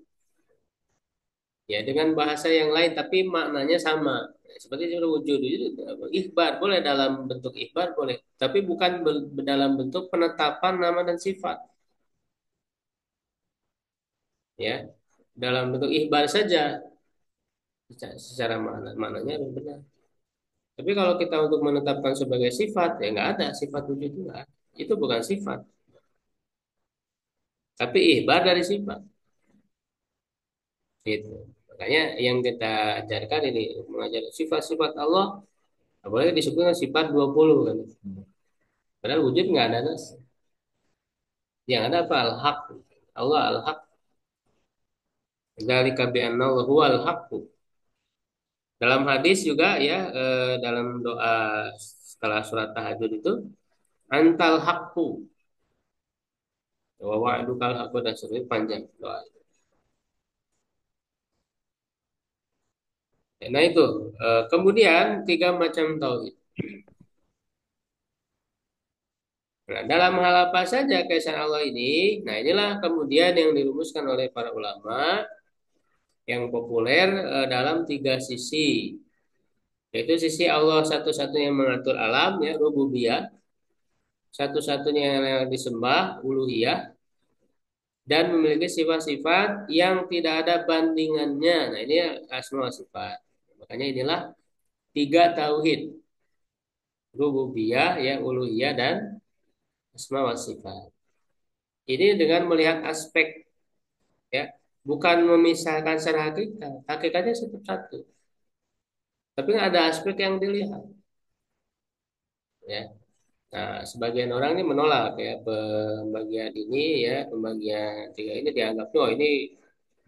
ya dengan bahasa yang lain tapi maknanya sama. Ya, seperti itu wujud itu ihbar boleh dalam bentuk ihbar boleh, tapi bukan dalam bentuk penetapan nama dan sifat. Ya, dalam bentuk ihbar saja secara maknanya harus benar. Tapi kalau kita untuk menetapkan sebagai sifat, ya nggak ada sifat wujud itu nggak ada. Itu bukan sifat, tapi ihbar dari sifat. Gitu. Makanya yang kita ajarkan ini mengajar sifat-sifat Allah, boleh disebutkan sifat 20 kan. Padahal wujud nggak ada nas. Yang ada apa? Al-haq. Allah al-haq. Dzalika bi anna huwal haq. Dalam hadis juga ya dalam doa setelah surat tahajud itu antal haqqu wa wa'dukal haqqu dan seterusnya panjang doa. Nah itu kemudian tiga macam tauhid. Nah, dalam hal apa saja keesaan Allah ini? Nah, inilah kemudian yang dirumuskan oleh para ulama yang populer dalam tiga sisi. Yaitu sisi Allah satu-satunya yang mengatur alam, ya, rububiyah. Satu-satunya yang disembah, uluhiyah. Dan memiliki sifat-sifat yang tidak ada bandingannya. Nah, ini asma wa sifat. Makanya inilah tiga tauhid. Rububiyah, ya, uluhiyah, dan asma wa sifat. Ini dengan melihat aspek, ya, bukan memisahkan secara hakikat, hakikatnya satu satu, tapi ada aspek yang dilihat, ya. Nah, sebagian orang ini menolak ya pembagian ini, ya pembagian tiga ini dianggap oh ini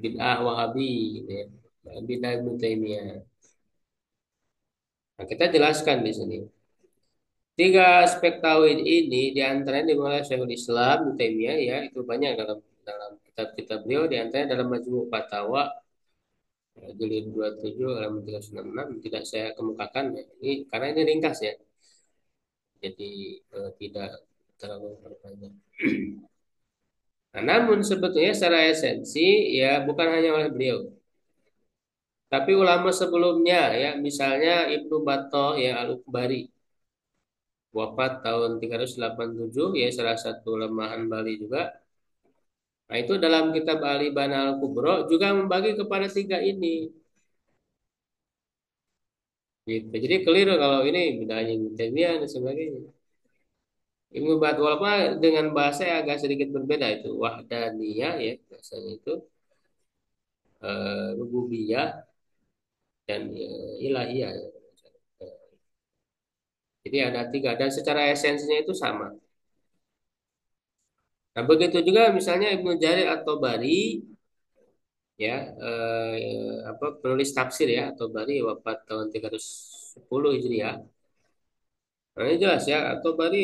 bid'ah Wahabi gitu ya, bid'ah Ibnu Taimiyah. Nah, kita jelaskan di sini tiga aspek tauhid ini diantaranya dimulai Syekhul Islam Ibnu Taimiyah, ya itu banyak dalam dalam kitab-kitab beliau, diantaranya dalam Majmu' Fatawa jilid 27 halaman 396 tidak saya kemukakan ya. Ini karena ini ringkas ya. Jadi tidak terlalu berpanjang. Nah, namun sebetulnya secara esensi ya bukan hanya oleh beliau, tapi ulama sebelumnya ya misalnya Ibnu Battah ya Al-Ukbari wafat tahun 387 ya salah satu ulama Bali juga. Nah, itu dalam kitab Al-Ibana Al-Kubra juga membagi kepada tiga ini. Gitu. Jadi keliru kalau ini bedanya Mu'taziliyah dan sebagainya. Ilmu bat walaupun dengan bahasa yang agak sedikit berbeda itu wahdaniyah ya bahasanya itu rububiyah dan ilahiyah. Jadi ada tiga dan secara esensinya itu sama. Nah begitu juga misalnya Ibnu Jarir atau Bari ya apa penulis tafsir ya atau Bari wafat tahun 310 Hijriah. Nah, ini jelas ya, atau bari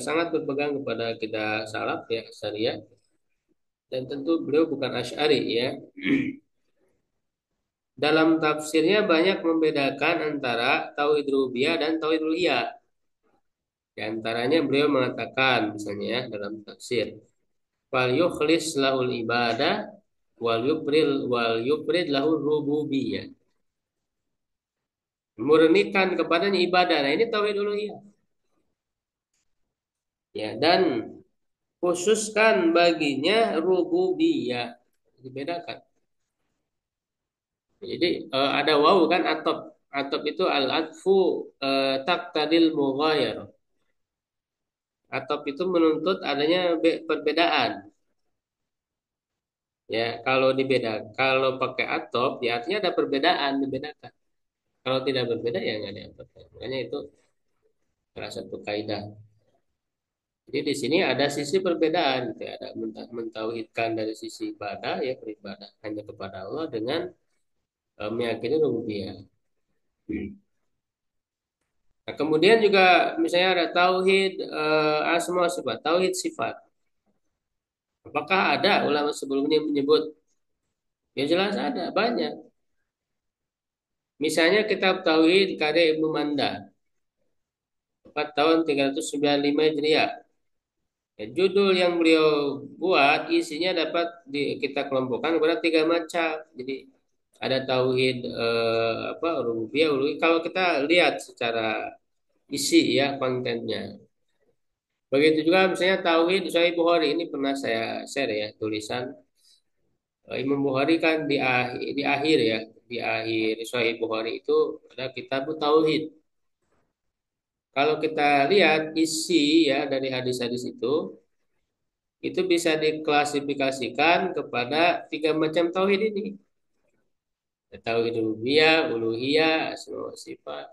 sangat berpegang kepada kita salaf ya, syariah, dan tentu beliau bukan Asy'ari ya. Dalam tafsirnya banyak membedakan antara tauhid rububiyah dan tauhid uluhiyah. Di antaranya beliau mengatakan misalnya ya, dalam tafsir, wal yukhlis lahul ibadah wal yuprid lahul rububiyah. Murnikan kepadanya ibadah. Nah, ini tauhid uluhiyah. Ya, dan khususkan baginya rububiyah. Dibedakan. Jadi ada waw kan atop. Atop itu al-atfu taqtadil mughayar. Atop itu menuntut adanya perbedaan. Ya, kalau kalau pakai atop, ya artinya ada perbedaan, dibedakan. Kalau tidak berbeda ya nggak ada atop. Makanya itu salah satu kaidah. Jadi di sini ada sisi perbedaan, gitu ya. Ada mentauhidkan dari sisi ibadah ya beribadah hanya kepada Allah dengan meyakini rububiyah. Nah, kemudian juga misalnya ada tauhid asma wa sifat, tauhid sifat. Apakah ada ulama sebelumnya menyebut? Ya jelas ada, banyak. Misalnya kitab tauhid karya Ibnu Manda, 4 tahun 395 Hijriah. Ya, judul yang beliau buat isinya dapat kita kelompokkan kepada tiga macam. Jadi ada tauhid apa rububiyah, uluhiyah. Kalau kita lihat secara isi ya kontennya. Begitu juga misalnya tauhid Sahih Bukhari ini pernah saya share ya tulisan Imam Bukhari kan di akhir ya di akhir Sahih Bukhari itu ada kitab tauhid. Kalau kita lihat isi ya dari hadis-hadis itu bisa diklasifikasikan kepada tiga macam tauhid ini. Tauhid rububiyah, uluhiyah, asma wa sifat.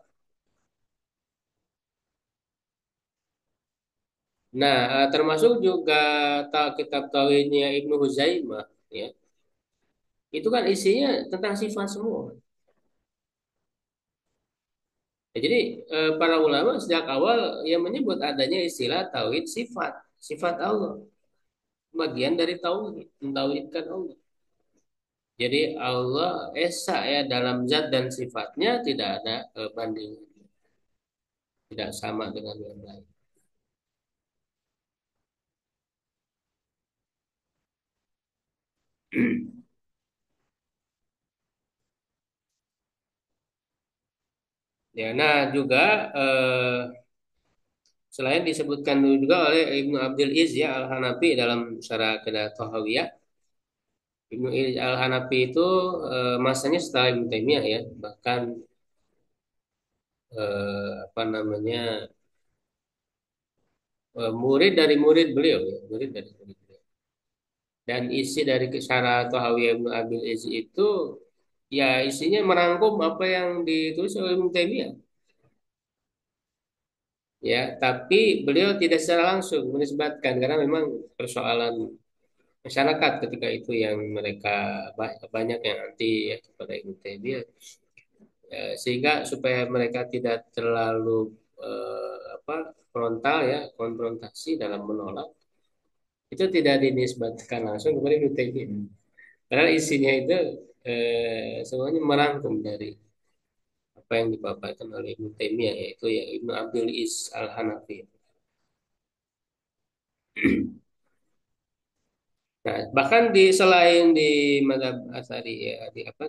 Nah, termasuk juga kitab tauhidnya Ibnu Huzaimah ya. Itu kan isinya tentang sifat semua. Ya, jadi para ulama sejak awal yang menyebut adanya istilah tauhid sifat, sifat Allah, bagian dari tauhid, mentauhidkan Allah. Jadi Allah esa ya dalam zat dan sifatnya tidak ada banding, tidak sama dengan yang lain. Ya, nah juga selain disebutkan dulu juga oleh Ibnu Abdul Iz ya Al-Hanafi dalam Syarah Aqidah Tahawiyah. Ibnu Al-Hanafi itu masanya setelah Ibnu Taimiyah ya, bahkan apa namanya murid dari murid beliau ya, murid dari murid beliau. Dan isi dari Syarah Tahawiyah Ibnu Abdul Iz itu ya isinya merangkum apa yang ditulis oleh Ibnu Taimiyah. Ya, tapi beliau tidak secara langsung menisbatkan karena memang persoalan masyarakat ketika itu yang mereka banyak yang anti ya, kepada Ibnu Taimiyah. Sehingga supaya mereka tidak terlalu apa frontal ya konfrontasi dalam menolak itu tidak dinisbatkan langsung kepada Ibnu Taimiyah. Padahal isinya itu semuanya merangkum dari apa yang dipaparkan oleh Ibnu Taimiyah yaitu ya Ibnu Abdul Is Al-Hanafi. Nah, bahkan selain di mazhab Asy'ari ya di apa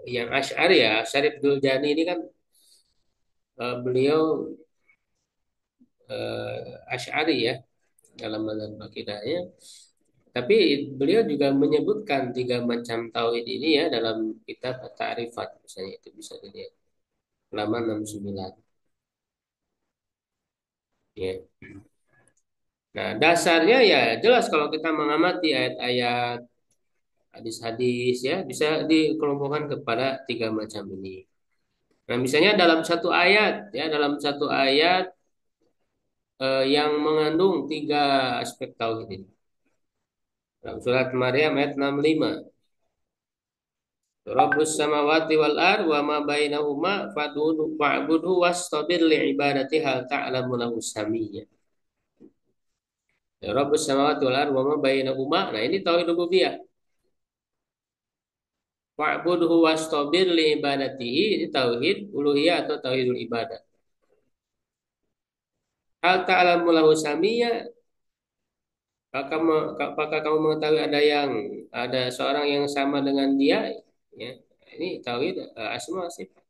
yang Asy'ari ya Syarif Duljani ini kan beliau Asy'ari ya dalam mazhab akidahnya. Tapi beliau juga menyebutkan tiga macam tauhid ini ya dalam kitab Ta'rifat misalnya itu bisa dilihat halaman 69 ya. Nah, dasarnya ya jelas kalau kita mengamati ayat-ayat hadis-hadis ya bisa dikelompokkan kepada tiga macam ini. Nah, misalnya dalam satu ayat ya dalam satu ayat yang mengandung tiga aspek tauhid ini. Dalam surat Maryam ayat 65. Rabbus samawati wal ard wa ma bainahuma fa'budhu wastabir li ibadati hal ta'lamu lahu samiyya. Ya, Rabbus samawati wal ard wa ma bainahuma. Nah, ini tauhid rububiyah. Fa'budhu wastabir li ibadatihi, ini tauhid uluhiyah atau tauhidul ibadah. Hal ta'lamu lahu samiyya, apakah kamu mengetahui ada seorang yang sama dengan dia? Ya, ini tauhid asma sifat.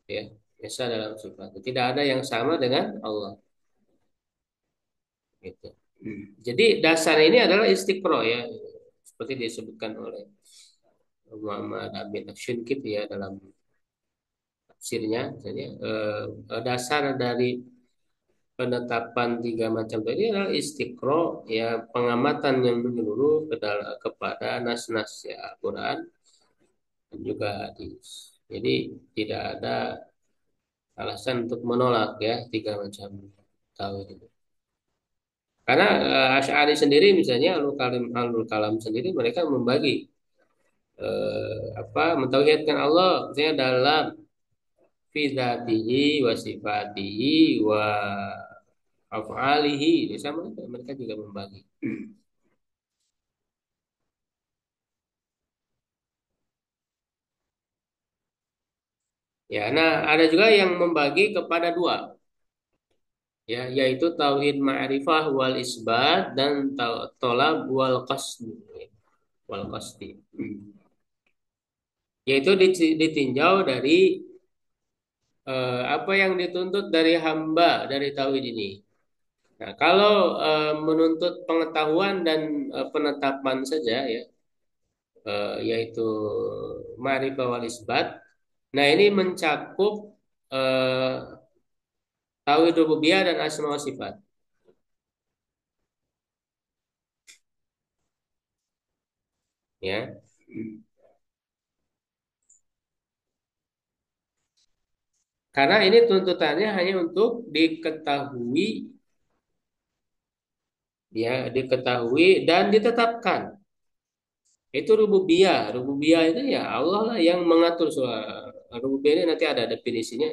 Ya, biasa dalam sifat. Tidak ada yang sama dengan Allah. Gitu. Jadi dasar ini adalah istiqro ya, seperti disebutkan oleh Muhammad Amin Syunkit ya dalam tafsirnya. Jadi dasar dari penetapan tiga macam tadi adalah istiqro ya, pengamatan yang menyeluruh kepada nas-nas ya Al-Quran dan juga hadis. Jadi tidak ada alasan untuk menolak ya tiga macam tauhid itu. Karena Asy'ari sendiri misalnya Ahlul Kalam sendiri mereka membagi mentauhidkan Allah misalnya dalam fi dzatihi wa sifatihi wa af'alihi. Sama mereka juga membagi. Ya, nah ada juga yang membagi kepada dua, ya, yaitu tauhid ma'rifah wal isbat dan tolab wal qasdi. Yaitu ditinjau dari apa yang dituntut dari hamba dari tauhid ini. Nah, kalau menuntut pengetahuan dan penetapan saja ya, yaitu ma'rifah wal isbat. Nah, ini mencakup eh, tauhid rububiyah dan asma wa sifat, ya. Karena ini tuntutannya hanya untuk diketahui, ya, diketahui dan ditetapkan. Itu rububiyah. Rububiyah itu ya Allah lah yang mengatur soal rububiyah ini, nanti ada definisinya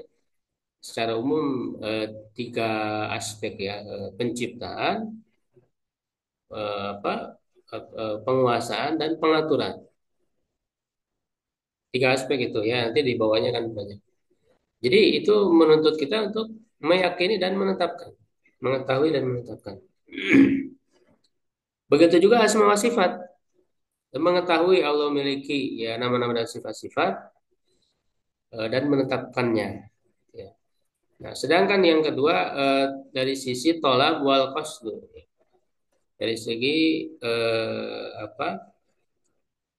secara umum eh, tiga aspek ya, penciptaan, penguasaan dan pengaturan. Tiga aspek itu ya, nanti di bawahnya kan banyak. Jadi itu menuntut kita untuk meyakini dan menetapkan, mengetahui dan menetapkan. Begitu juga asma wa sifat, mengetahui Allah memiliki ya nama-nama dan sifat-sifat dan menetapkannya. Ya. Nah, sedangkan yang kedua dari sisi tolak wal qasdu, dari segi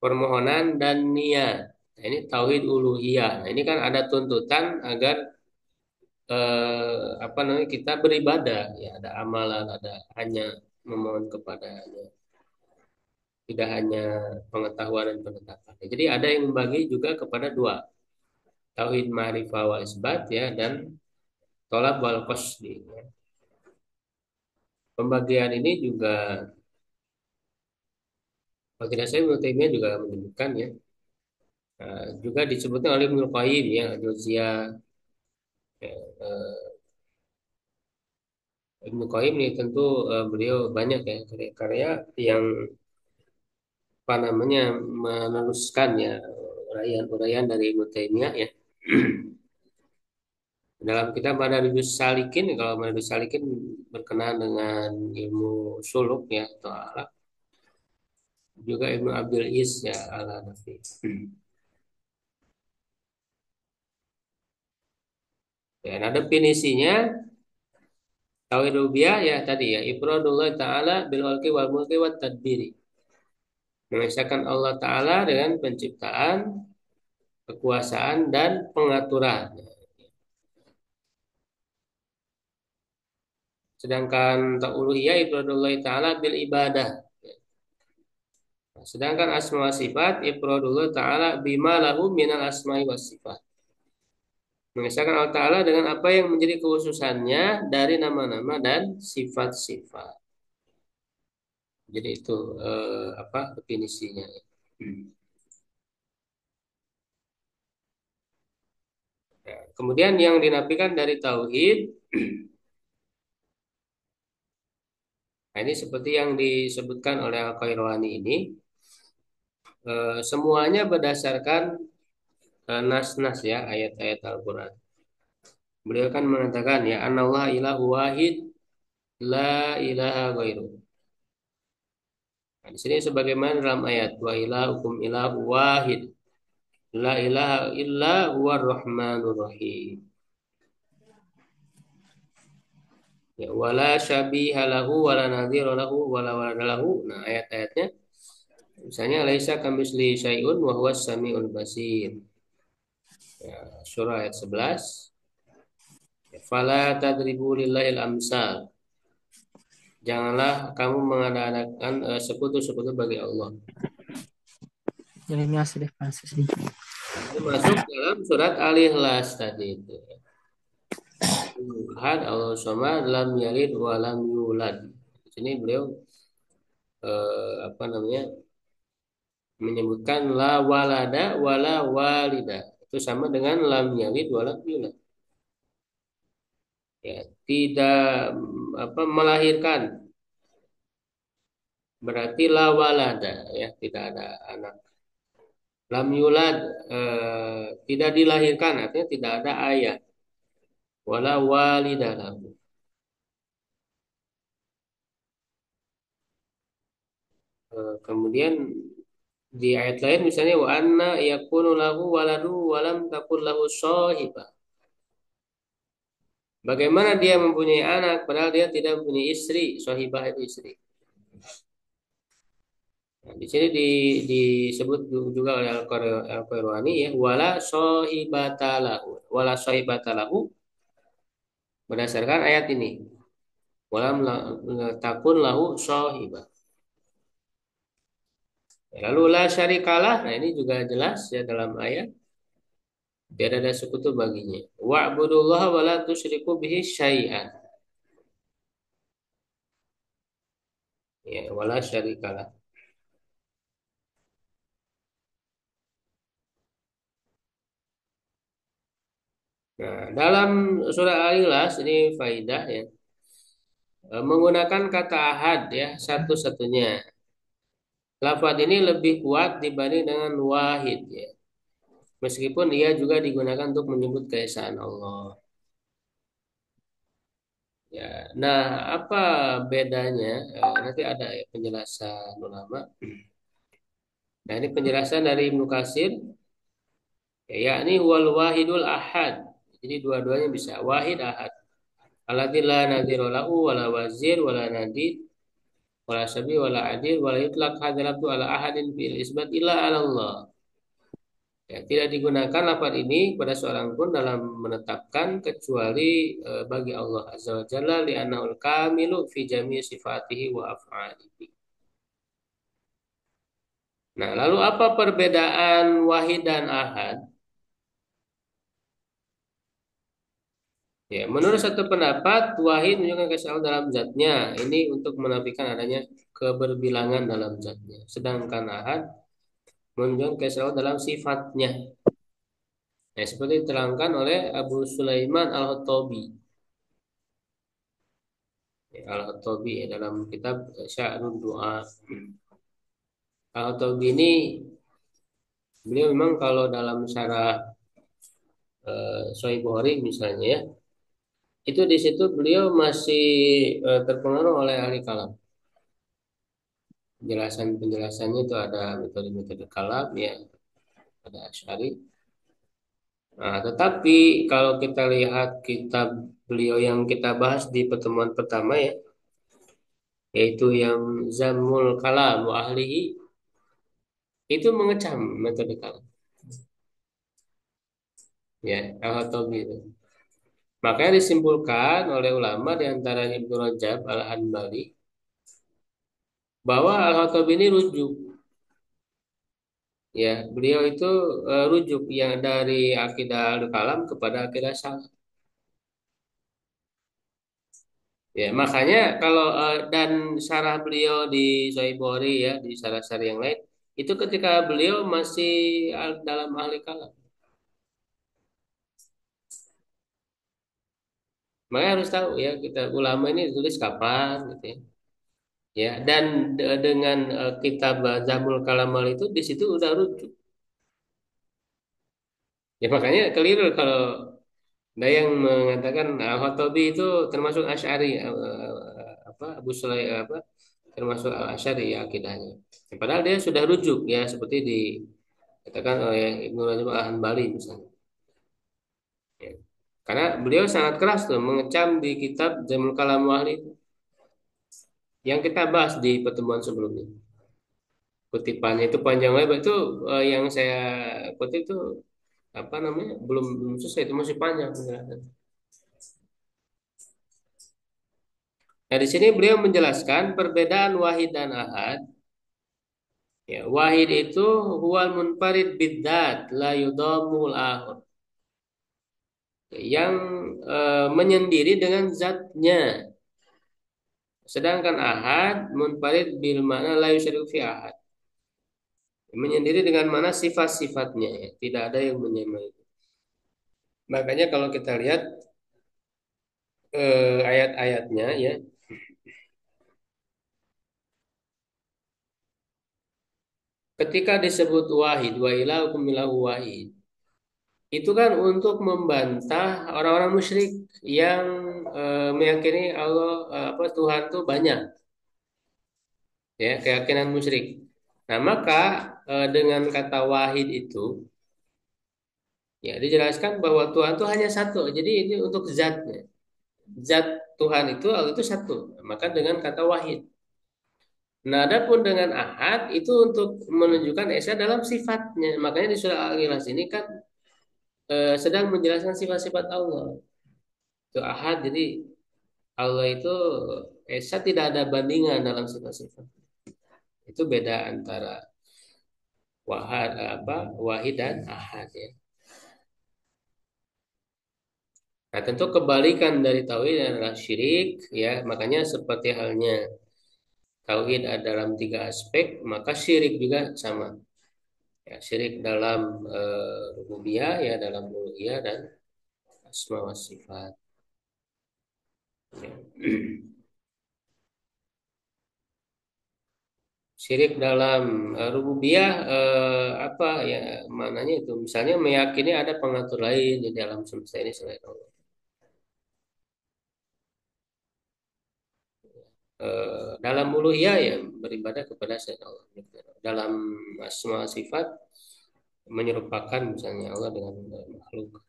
permohonan dan niat. Nah, ini tauhid uluhiyah. Nah, ini kan ada tuntutan agar kita beribadah, ya ada amalan, ada hanya memohon kepadanya, tidak hanya pengetahuan dan penetapan. Jadi ada yang membagi juga kepada dua, tauhid ma'rifah wal isbat ya, dan tolab wal qasdi. Ya. Pembagian ini juga kalau tidak saya menurut Taimiyah juga menyebutkan ya. Juga disebutkan oleh Ibnu Qayyim ya, Jauziyah ya, Ibnu Qayyim ini tentu beliau banyak ya karya-karya yang meneruskan ya uraian-uraian dari Ibnu Taimiyah ya. Dalam kitab Madarijus Salikin, kalau Madarijus Salikin berkenaan dengan ilmu suluk ya atau akhlak, juga Ibnu Abdul Is ya Al-Hanafi. Ya, nah definisinya tauhid rububiyah ya tadi ya, ifradullah taala bil khalqi wal mulki wat tadbiri. Mengesahkan Allah taala dengan penciptaan, kekuasaan dan pengaturan. Sedangkan ta'uluhiyah ifradullah taala bil ibadah. Sedangkan asma wa sifat ifradullah taala bima lahu minal asma'i was sifat. Mengesahkan Allah taala dengan apa yang menjadi khususannya dari nama-nama dan sifat-sifat. Jadi itu definisinya. Ya, kemudian yang dinafikan dari tauhid, nah ini seperti yang disebutkan oleh Al-Qairwani ini, semuanya berdasarkan nas-nas ya, ayat-ayat Al-Quran. Beliau kan mengatakan ya, anallah ilahu wahid, la ilaha ghairu. Nah, di sini sebagaimana dalam ayat, wa ilahukum ilahu wahid, la ilaha illa huwar rahmanur rahim. Ya, wala syabiha lahu wala nadhira lahu wala walada lahu. Nah, ayat-ayatnya misalnya laisa kamitsli syai'un wa huwas samiul basir. Ya, surah ayat 11. Ya, fala tadribu lillahil amsal. Janganlah kamu mengadakan sekutu-sekutu bagi Allah. Jadi ini asli deh, Francis nih. Itu masuk dalam surat Al-Ikhlas tadi itu. Ahad Allah somad lam yalid wa lam yulad. Di sini beliau apa namanya menyebutkan la walada wala walida. Itu sama dengan lam yalid wa lam yulad. Ya, tidak apa melahirkan berarti la walada ya, tidak ada anak. Lam yulad tidak dilahirkan artinya tidak ada ayah. Wala walida lahu. Kemudian di ayat lain misalnya wa anna yakunu lahu waladu wa lam takul lahu shahibah. Bagaimana dia mempunyai anak padahal dia tidak mempunyai istri, shahibah itu istri. Nah, di sini disebut juga oleh Al-Qur'ani ya wala shahibatalahu. Wala shahibatalahu berdasarkan ayat ini. Walam takun lahu shahibah. Lalu la syarikalah. Nah, ini juga jelas ya dalam ayat. Tiada ada sekutu baginya. Wa'budullah wa la tusyriku bihi syai'an. Ya, wala syarikalah. Nah, dalam surah Al-Ikhlas ini faidah ya. Menggunakan kata ahad ya satu-satunya. Lafaz ini lebih kuat dibanding dengan wahid ya. Meskipun ia juga digunakan untuk menyebut keesaan Allah. Ya, nah apa bedanya? Nanti ada ya penjelasan ulama. Nah ini penjelasan dari Ibnu Katsir, ya, yakni wal wahidul ahad. Jadi dua-duanya bisa wahid ahad. Alladzi la nadhira lahu wala wazir wala nadid wala sabi wala adil wala yutlaq hadzal abdu ala ahadin bil isbat illa ala Allah. Ya, tidak digunakan lafaz ini pada seorang pun dalam menetapkan kecuali bagi Allah Azza wa Jalla li'annahu kamilu fi jami' sifatihi wa af'alihi. Nah, lalu apa perbedaan wahid dan ahad? Ya, menurut satu pendapat, wahid menunjukkan keesaan dalam zatnya. Ini untuk menafikan adanya keberbilangan dalam zatnya. Sedangkan ahad menunjukkan keesaan dalam sifatnya. Nah, seperti diterangkan oleh Abu Sulaiman Al-Khattabi. Ya, Al-Khattabi ya, dalam kitab Sya'rul Du'a. Al-Khattabi ini beliau memang kalau dalam syarah Sahih Bukhari misalnya ya, itu di situ beliau masih terpengaruh oleh ahli kalam. Penjelasan-penjelasannya itu ada metode-metode kalam ya, ada Asy'ari. Nah, tetapi kalau kita lihat kitab beliau yang kita bahas di pertemuan pertama ya, yaitu yang Zammul Kalam wa Ahlihi, itu mengecam metode kalam. Ya, Al-Khattabi itu. Makanya disimpulkan oleh ulama di antaranya Ibnu Rajab Al-Hanbali bahwa Al-Khattabi ini rujuk. Ya, beliau itu rujuk yang dari akidah al-kalam kepada akidah salaf. Ya, makanya kalau dan syarah beliau di Sahih Bukhari ya, di syarah-syarah yang lain Itu ketika beliau masih dalam ahli kalam. Makanya harus tahu ya kita ulama ini tulis kapan gitu ya. Ya, dan dengan kitab Zabul Kalamal itu di situ udah rujuk. Ya makanya keliru kalau ada yang mengatakan Al-Khattabi itu termasuk Asy'ari apa Abu Sulaim apa termasuk Al-Asy'ari ya akidahnya. Ya, padahal dia sudah rujuk ya seperti dikatakan oleh Ibnu Rajab Al-Hanbali misalnya. Ya. Karena beliau sangat keras tuh mengecam di kitab Jamul Kalam Wahid itu yang kita bahas di pertemuan sebelumnya. Kutipannya itu panjang lebar itu yang saya kutip itu apa namanya belum belum selesai itu masih panjang penjelasan. Nah, di sini beliau menjelaskan perbedaan wahid dan ahad. Ya, wahid itu huwal munfarid bidzat la yudamul akhar. Yang menyendiri dengan zatnya. Sedangkan ahad munfarid bil makna la yusyriku fi ahad. Menyendiri dengan mana sifat-sifatnya ya. Tidak ada yang menyamai. Makanya kalau kita lihat ayat-ayatnya ya, ketika disebut wahid wa ilahukum ilahu wahid, itu kan untuk membantah orang-orang musyrik yang meyakini Allah apa Tuhan itu banyak ya keyakinan musyrik. Nah maka dengan kata wahid itu ya dijelaskan bahwa Tuhan itu hanya satu. Jadi ini untuk zatnya. Zat Tuhan itu Allah itu satu. Maka dengan kata wahid. Nah, adapun dengan ahad itu untuk menunjukkan esa dalam sifatnya. Makanya di surah Al-Ikhlas ini kan sedang menjelaskan sifat-sifat Allah. Itu ahad, jadi Allah itu esa tidak ada bandingan dalam sifat-sifat. Itu beda antara wahid dan ahad ya. Nah, tentu kebalikan dari tauhid adalah syirik ya. Makanya seperti halnya tauhid ada dalam tiga aspek, maka syirik juga sama. Ya, syirik dalam rububiyah ya dalam uluhiyah dan asma wa sifat. Ya. Syirik dalam rububiyah apa ya maknanya itu misalnya meyakini ada pengatur lain di dalam semesta ini selain Allah. Dalam uluhiyah ya beribadah kepada selain Allah. Dalam asma sifat menyerupakan misalnya Allah dengan makhluk.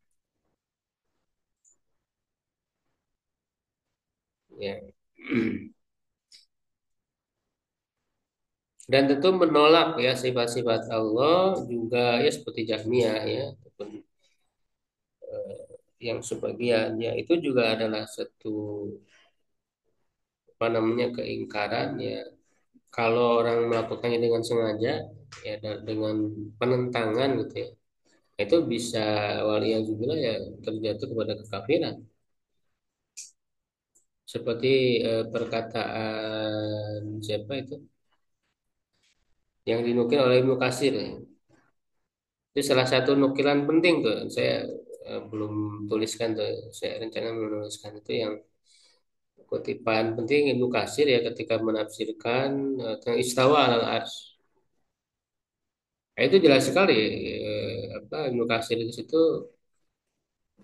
Ya. Dan tentu menolak ya sifat-sifat Allah juga ya seperti Jahmiyah ya ataupun yang sebagian ya itu juga adalah satu apa namanya keingkaran ya kalau orang melakukannya dengan sengaja ya dengan penentangan gitu ya itu bisa waliyahzubillah ya terjatuh kepada kekafiran seperti perkataan siapa itu yang dinukil oleh Ibnu Katsir ya. Itu salah satu nukilan penting tuh saya belum tuliskan tuh saya rencana menuliskan itu yang kutipan penting Ibnu Katsir ya ketika menafsirkan tentang istawa al ars. Nah, itu jelas sekali apa Ibnu Katsir di situ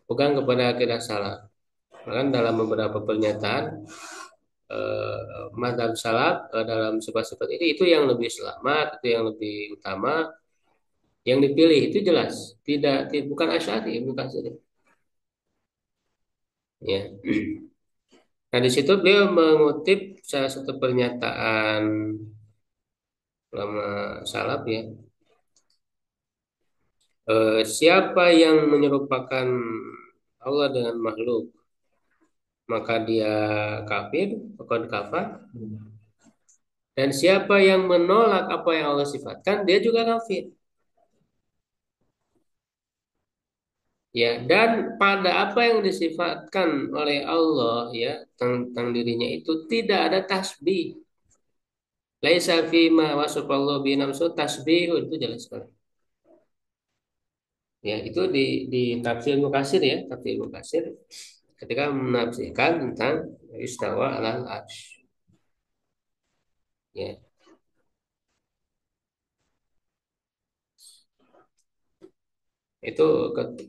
pegang kepada akidah salah. Bahkan dalam beberapa pernyataan mazhab salaf dalam sifat-sifat ini itu yang lebih selamat, itu yang lebih utama, yang dipilih itu jelas bukan Asy'ari Ibnu Katsir ya. Nah, di situ beliau mengutip salah satu pernyataan ulama salaf ya. Siapa yang menyerupakan Allah dengan makhluk, maka dia kafir, bukan kafir. Dan siapa yang menolak apa yang Allah sifatkan, dia juga kafir. Ya, dan pada apa yang disifatkan oleh Allah ya tentang dirinya itu tidak ada tasbih. Laisa fi ma wasafallahu bi nafsu tasbihun itu jelas sekali. Ya, itu di tafsir Mukasir ya, tafsir Mukasir ketika menafsirkan tentang istawa alal arsy. Ya, itu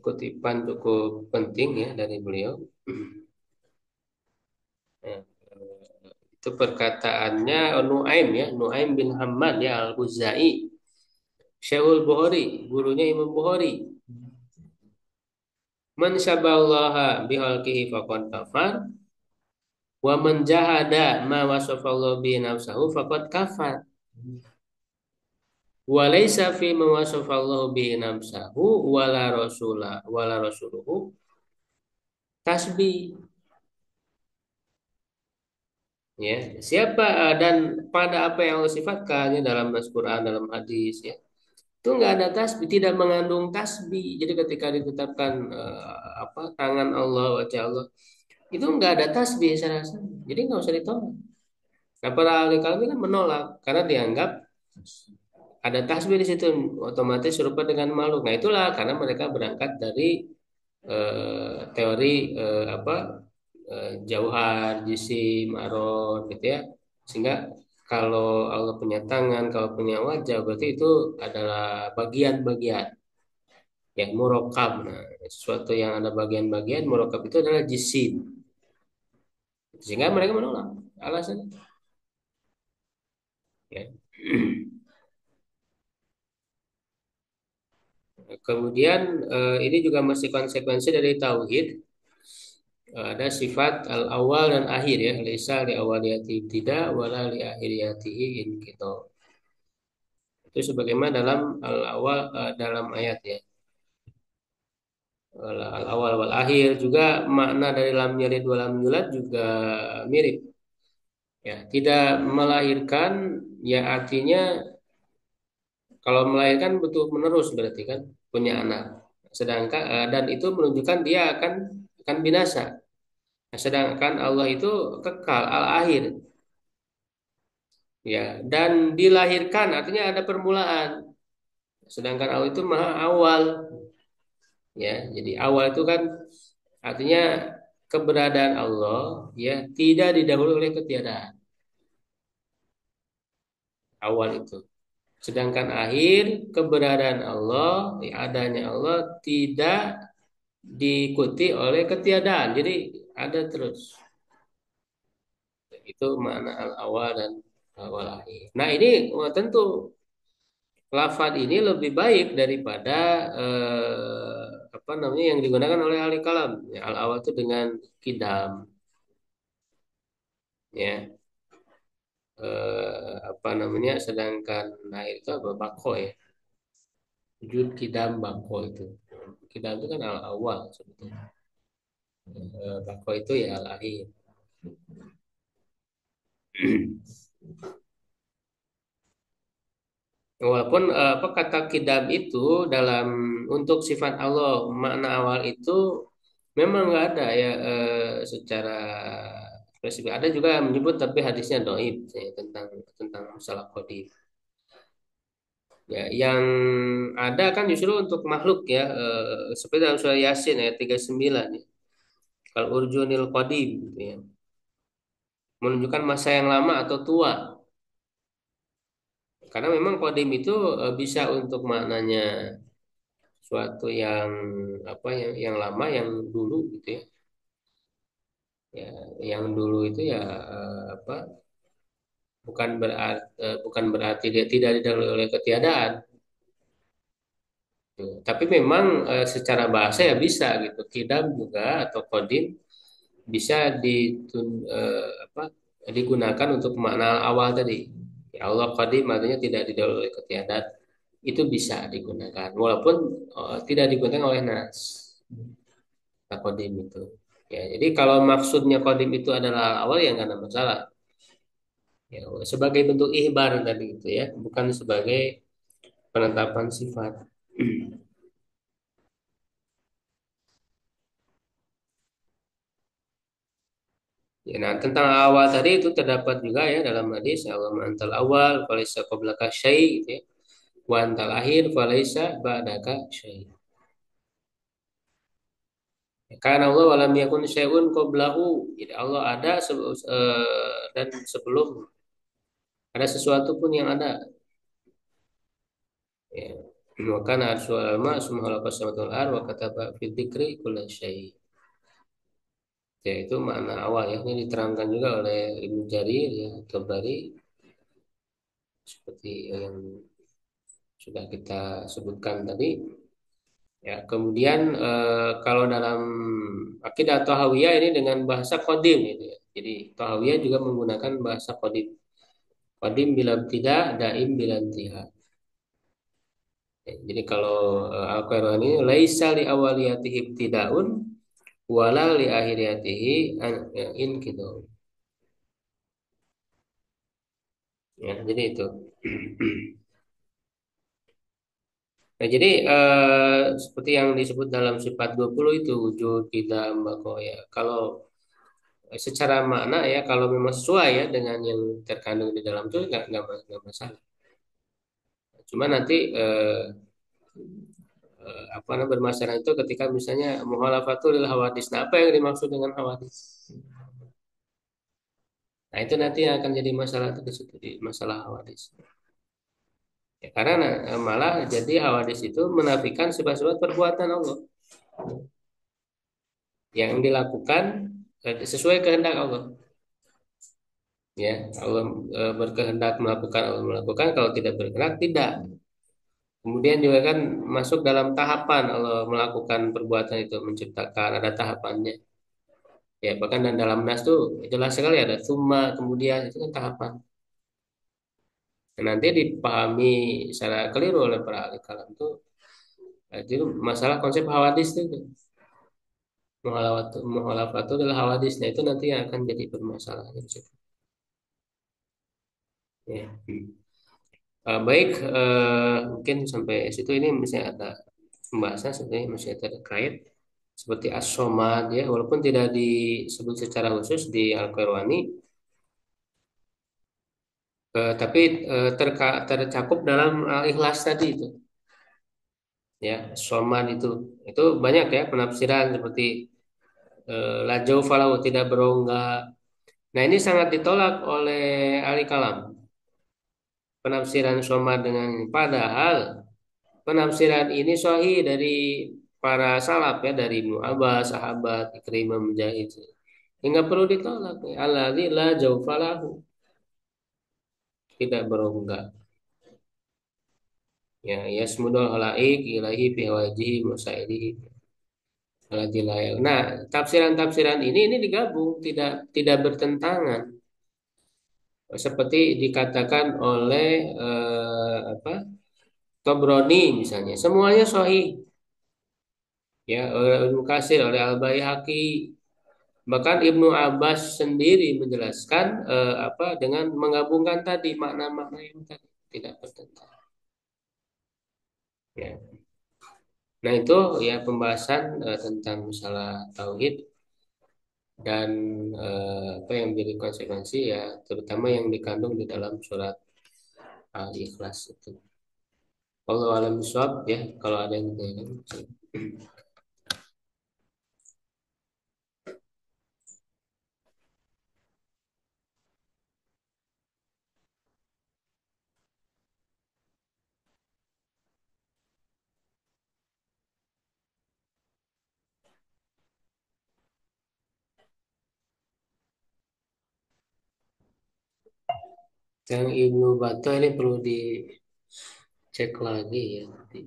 kutipan cukup penting ya dari beliau. Ya, itu perkataannya Nuaim ya, Nuaim bin Hamad ya Al-Ghazai, Syekhul Bukhari, gurunya Imam Bukhari. Man syaballaha bihalqihi faqad kafar wa man jahada ma wasafallahu bi nafsahu faqad kafar. Wa laisa fi ma wasafallahu bi nafsahu wala rasuluhu tasbih. Ya, siapa dan pada apa yang Allah sifatkannya dalam Al-Quran, dalam hadis ya. Itu nggak ada tasbih, tidak mengandung tasbih. Jadi ketika ditetapkan apa tangan Allah, wajah Allah, itu nggak ada tasbih saya rasa. Jadi nggak usah ditolak. Nah, para ahli kalam ini kan menolak karena dianggap ada tasbih di situ otomatis serupa dengan makhluk. Nah itulah karena mereka berangkat dari teori apa jauhar, jisim, aron, gitu ya. Sehingga kalau Allah punya tangan, kalau punya wajah, berarti itu adalah bagian-bagian yang murokab. Nah, sesuatu yang ada bagian-bagian murokab itu adalah jisim. Sehingga mereka menolak alasan. Ya. Kemudian ini juga masih konsekuensi dari tauhid. Ada sifat al awal dan akhir ya, laisa li awaliyati tidak wala li akhiriyatihi in gitu. Itu sebagaimana dalam al awal dalam ayat ya. Al awal wal akhir juga makna dari lam yalid wa lam yulad juga mirip. Ya, tidak melahirkan ya artinya kalau melahirkan butuh menerus berarti kan punya anak. Sedangkan dan itu menunjukkan dia akan binasa. Nah, sedangkan Allah itu kekal al-akhir ya dan dilahirkan artinya ada permulaan. Sedangkan Allah itu maha awal ya. Jadi awal itu kan artinya keberadaan Allah ya tidak didahului oleh ketiadaan. Awal itu. Sedangkan akhir keberadaan Allah, ya, adanya Allah tidak diikuti oleh ketiadaan. Jadi ada terus. Itu makna al-awal dan awal akhir. Nah ini tentu lafadz ini lebih baik daripada apa namanya yang digunakan oleh ahli kalam. Ya, al-awal itu dengan kidam, ya apa namanya. Sedangkan akhir itu apa bako ya. Wujud kidam bako itu. Kidam itu kan al-awal sebetulnya. Bako itu ya al-akhir. Walaupun apa kata kidam itu dalam untuk sifat Allah makna awal itu memang nggak ada ya secara spesifik. Ada juga yang menyebut tapi hadisnya doib ya, tentang masalah qadim. Ya, yang ada kan justru untuk makhluk ya seperti dalam surah Yasin ayat 39 ya. Kalau urjunil qadim gitu ya. Menunjukkan masa yang lama atau tua. Karena memang qadim itu bisa untuk maknanya suatu yang apa yang lama yang dulu gitu ya. Ya, yang dulu itu ya apa bukan berarti dia tidak didahului oleh ketiadaan. Tuh. Tapi memang secara bahasa ya bisa gitu. Kidam juga atau kodim bisa apa, digunakan untuk makna awal tadi. Ya Allah kodim artinya tidak didahului oleh ketiadaan. Itu bisa digunakan walaupun tidak digunakan oleh nas. Kodim itu. Ya, jadi kalau maksudnya kodim itu adalah awal ya nggak ada masalah. Ya, sebagai bentuk ihbar tadi itu ya, bukan sebagai penetapan sifat. Ya, nah tentang awal tadi itu terdapat juga ya dalam hadis Allah antal awal falaisa qablaka syai gitu ya. Wa antal akhir falaisa ba'daka syai. Karena Allah walam yakun syai'un qablahu. Jadi Allah ada dan sebelum ada sesuatu pun yang ada. Ya. Wa kana arsyul alma summa khalaqa samawati wal ardh wa kataba fi dzikri kulla syai'. Ya itu makna awal ya. Ini diterangkan juga oleh Ibnu Jarir ya Tabari seperti yang sudah kita sebutkan tadi. Ya, kemudian kalau dalam akidah Tahawiyah ini dengan bahasa qadim gitu ya. Jadi Tahawiyah juga menggunakan bahasa qadim. Qadim bila tidak, daim bila intiha. Ya, jadi kalau Al-Qur'an ini laisa li awaliyatihi ibtidaun wala li akhiriyatihi in gitu. Ya, jadi itu. Nah, jadi seperti yang disebut dalam sifat 20 itu wujud kita ya. Kalau secara makna ya kalau memang sesuai ya dengan yang terkandung di dalam itu nggak masalah. Cuma nanti apa namanya bermasalah itu ketika misalnya muhalafatul lil hawadis. Nah, apa yang dimaksud dengan hawadis? Nah, itu nanti yang akan jadi masalah itu di situ di masalah hawadis. Ya, karena malah jadi hawadis itu menafikan sifat-sifat perbuatan Allah yang dilakukan sesuai kehendak Allah. Ya, Allah berkehendak melakukan Allah melakukan, kalau tidak berkehendak tidak. Kemudian juga kan masuk dalam tahapan Allah melakukan perbuatan itu menciptakan ada tahapannya. Ya bahkan dan dalam nas tuh jelas sekali ada summa kemudian itu kan tahapan. Dan nanti dipahami secara keliru oleh para ahli kalam tuh. Itu masalah konsep hawadis itu. Muhalafatu adalah hawadis. Nah itu nanti yang akan jadi permasalahan. Ya. Baik, mungkin sampai situ ini masih ada pembahasan sebenarnya masih ada terkait seperti as-somad ya walaupun tidak disebut secara khusus di Al-Qur'ani tapi tercakup dalam ikhlas tadi itu ya somad itu banyak ya penafsiran seperti la jaufalahu tidak berongga. Nah ini sangat ditolak oleh ahli kalam penafsiran somad dengan ini. Padahal penafsiran ini sahih dari para salaf ya dari Ibnu Abbas, sahabat, Ikrimah, Mujahid. Ya, nggak perlu ditolak. Alladzi la jaufalahu tidak berongga. Ya, yasmudul halaik ilahi fi wajihi musailihi alladzi la ya. Nah, tafsiran-tafsiran ini digabung, tidak bertentangan. Seperti dikatakan oleh apa? Tobroni misalnya. Semuanya sahih. Ya, oleh Ibnu Katsir, oleh Al-Baihaqi. Bahkan Ibnu Abbas sendiri menjelaskan apa dengan menggabungkan tadi makna-makna yang tadi tidak bertentangan. Ya. Nah itu ya pembahasan tentang masalah tauhid dan apa yang menjadi konsekuensi ya terutama yang dikandung di dalam surat Al-Ikhlas itu. Allah alam bisawab ya kalau ada yang ditanyakan. Yang Ibnu Battah ini perlu dicek lagi ya nanti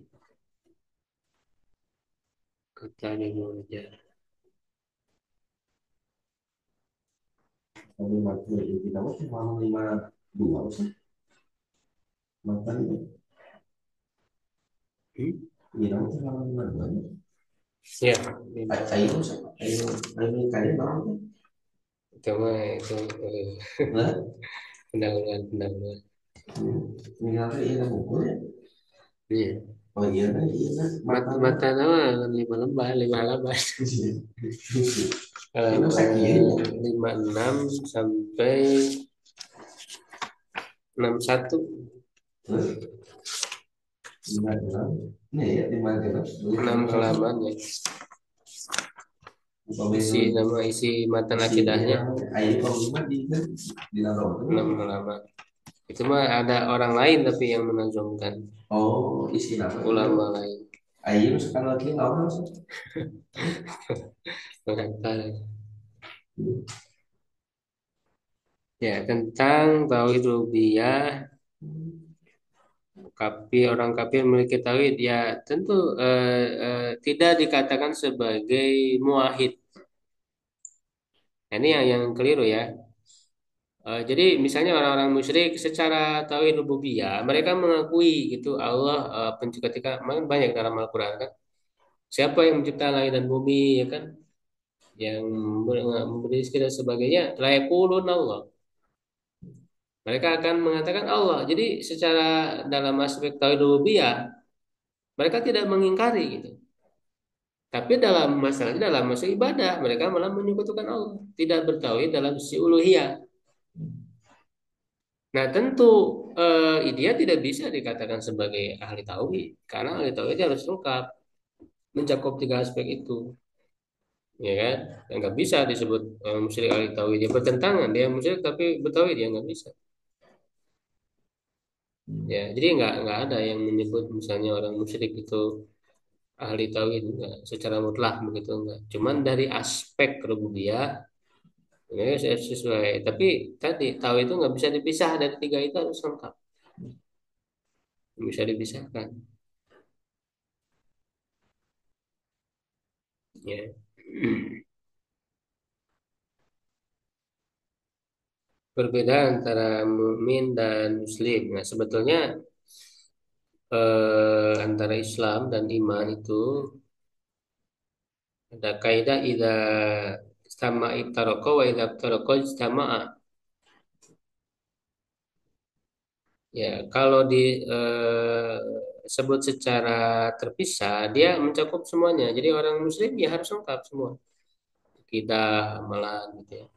kata Ibnu Hajar. Lima kita mau cuma lima dua sih makan Hmm? ini mau cuma lima dua Ya, ayo ayo ayo kalian mau itu mah itu nah pendahuluan pendahuluan. ini nanti ini buku ya Iya. Oh iya kan, iya kan. Mata Mata mata nama 5 lembar, 5 halaman. ini sakit ya. 56 sampai 61. Terus lima enam, ini ya 5 enam, 6 halaman ya. Isi matan akidahnya air kalau lima di nalar. 6 halaman. Itu mah ada orang lain tapi yang menazumkan, Oh, isi nama ulama lain. air sekarang lagi lawan. Barangkali. Ya, tentang tauhid rububiyah, orang kafir memiliki tauhid ya tentu tidak dikatakan sebagai muwahhid. Nah, ini yang keliru ya. Jadi misalnya orang-orang musyrik secara tauhid rububiyah mereka mengakui gitu Allah pencipta, ketika banyak dalam Al-Qur'an kan. Siapa yang mencipta langit dan bumi ya kan? Yang memberi rezeki dan sebagainya, la yaqulun Allah. Mereka akan mengatakan Allah. Jadi secara dalam aspek tauhid rububiyah mereka tidak mengingkari gitu. Tapi dalam masalah ibadah mereka malah menyekutukan Allah, tidak bertauhid dalam sisi uluhiyah. Nah, tentu dia tidak bisa dikatakan sebagai ahli tauhid karena ahli tauhid harus lengkap mencakup 3 aspek itu, ya kan? Dan nggak bisa disebut musyrik ahli tauhid, dia bertentangan, dia musyrik tapi bertauhid ya nggak bisa. Ya, jadi nggak ada yang menyebut misalnya orang musyrik itu ahli tauhid enggak, secara mutlak begitu enggak. Cuman dari aspek rububiyah ya sesuai. Tapi tadi tauhid itu nggak bisa dipisah dari 3 itu, harus lengkap. Nggak bisa dipisahkan. Ya. Perbedaan antara mukmin dan muslim. Nah, sebetulnya antara Islam dan iman itu ada kaidah idza sama iftaraqo wa idza iftaraqo ijtama'a. Ya, kalau disebut secara terpisah, dia mencakup semuanya. Jadi orang muslim ya harus lengkap semua. Kita amalan gitu ya,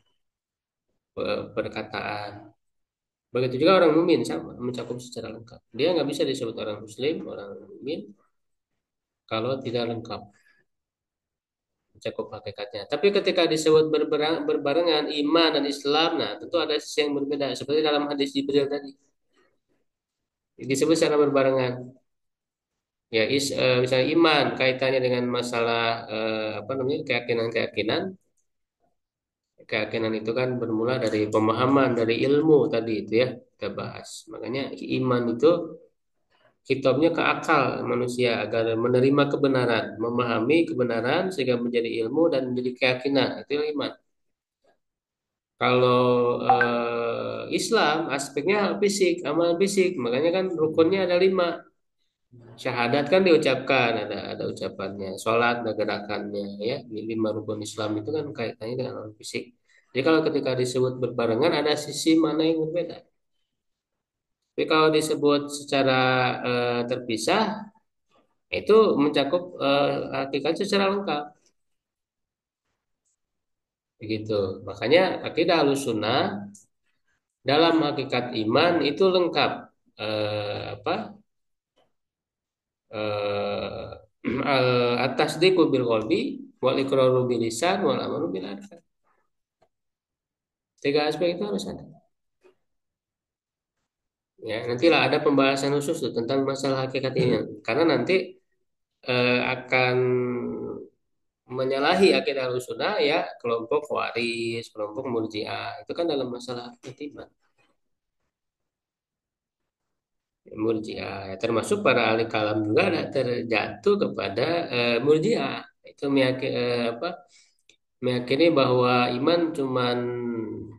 perkataan. Begitu juga orang mukmin sama, mencakup secara lengkap. Dia nggak bisa disebut orang muslim, orang mukmin kalau tidak lengkap mencakup hakikatnya. Tapi ketika disebut berbarengan iman dan Islam, nah tentu ada sisi yang berbeda. Seperti dalam hadis Jibril tadi disebut secara berbarengan. Ya, misalnya iman kaitannya dengan masalah apa namanya keyakinan-keyakinan. Keyakinan itu kan bermula dari pemahaman, dari ilmu tadi itu ya kita bahas. Makanya iman itu kitabnya ke akal manusia agar menerima kebenaran, memahami kebenaran sehingga menjadi ilmu dan menjadi keyakinan. Itu iman. Kalau Islam aspeknya fisik, amalan fisik, makanya kan rukunnya ada 5. Syahadat kan diucapkan, ada ucapannya. Sholat ada gerakannya, ya. 5 rukun Islam itu kan kaitannya dengan amalan fisik. Jadi kalau ketika disebut berbarengan ada sisi mana yang berbeda. Tapi kalau disebut secara terpisah, itu mencakup hakikat secara lengkap. Begitu. Makanya akidah Ahlussunnah dalam hakikat iman itu lengkap. Apa? Al atasdiqu bil qalbi wal iqraru bil lisan wal amalu bil arkan. 3 aspek itu harus ada. Ya, nantilah ada pembahasan khusus tuh tentang masalah hakikat ini. Karena nanti akan menyalahi akidah Ahlussunnah ya kelompok Khawarij, kelompok Murji'ah. Itu kan dalam masalah hakikat iman. Murji'ah ya, termasuk para ahli kalam juga ada terjatuh kepada Murji'ah. Itu apa? Meyakini bahwa iman cuman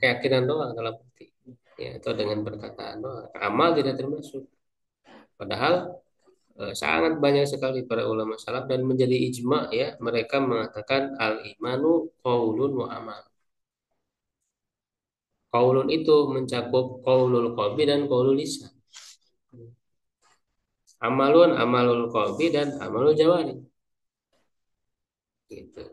keyakinan doang dalam hati, ya, atau dengan perkataan doang. Amal tidak termasuk. Padahal sangat banyak sekali para ulama salaf dan menjadi ijma ya mereka mengatakan al imanu qaulun wa amal. Qaulun itu mencakup qaulul qalbi dan qaulul lisan. Amalun amalul qalbi dan amalul jawari. Gitu.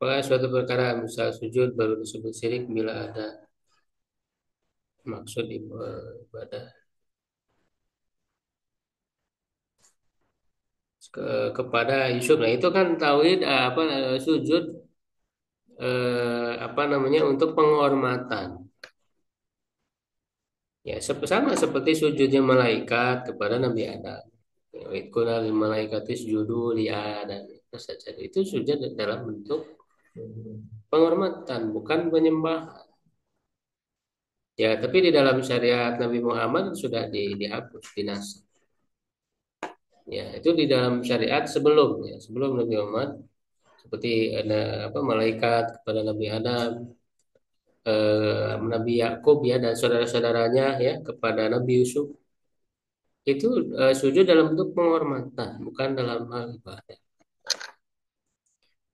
Apakah suatu perkara misal sujud baru disebut syirik bila ada maksud ibadah kepada Yusuf. Nah itu kan tauhid sujud apa namanya untuk penghormatan. Ya sama seperti sujudnya malaikat kepada Nabi Adam. Ya, wa idh qulna lil malaikati isjudu li Adam. Itu saja. Itu sujud dalam bentuk penghormatan, bukan penyembahan. Ya, tapi di dalam syariat Nabi Muhammad sudah dihapus, dinasakh. Ya, itu di dalam syariat sebelum ya, sebelum Nabi Muhammad seperti ada apa malaikat kepada Nabi Adam, Nabi Yakub ya dan saudara-saudaranya ya kepada Nabi Yusuf itu sujud dalam bentuk penghormatan, bukan dalam hal ibadah.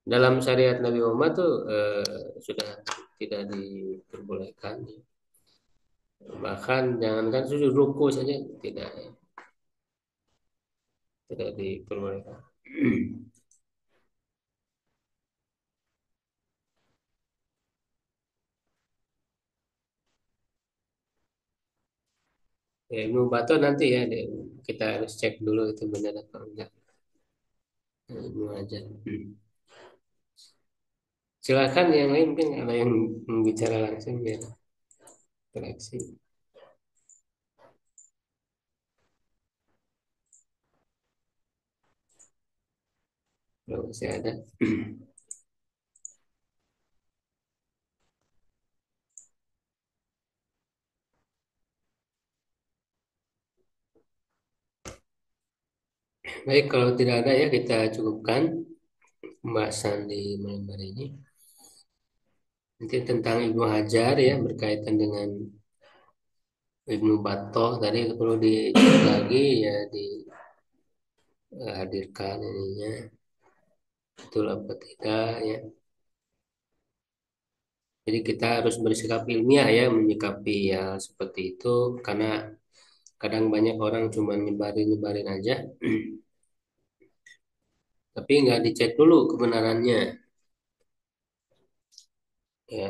Dalam syariat Nabi Muhammad tuh sudah tidak diperbolehkan. Bahkan jangankan sujud ruku saja tidak tidak diperbolehkan. Ya, Ibnu Battah nanti ya kita harus cek dulu itu benar atau enggak. Ibnu Hajar. Silakan yang lain mungkin ada yang bicara langsung ya interaksi. Kalau masih ada. Baik, kalau tidak ada ya kita cukupkan pembahasan di malam hari ini. Nanti tentang Ibnu Hajar ya berkaitan dengan Ibnu Battah tadi perlu dicek lagi ya dihadirkan ininya betul apa tidak ya. Jadi kita harus bersikap ilmiah ya menyikapi ya seperti itu karena kadang banyak orang cuma nyebarin aja tapi nggak dicek dulu kebenarannya ya.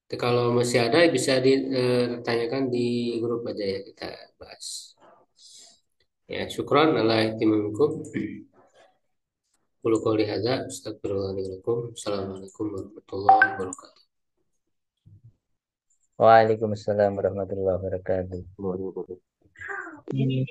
Tapi kalau masih ada bisa ditanyakan di grup aja ya kita bahas. Ya, syukran ala ihtimamikum. Qul qouli hadza astaghfirullahaladzim. Assalamualaikum warahmatullahi wabarakatuh. Waalaikumsalam warahmatullahi wabarakatuh. Ini.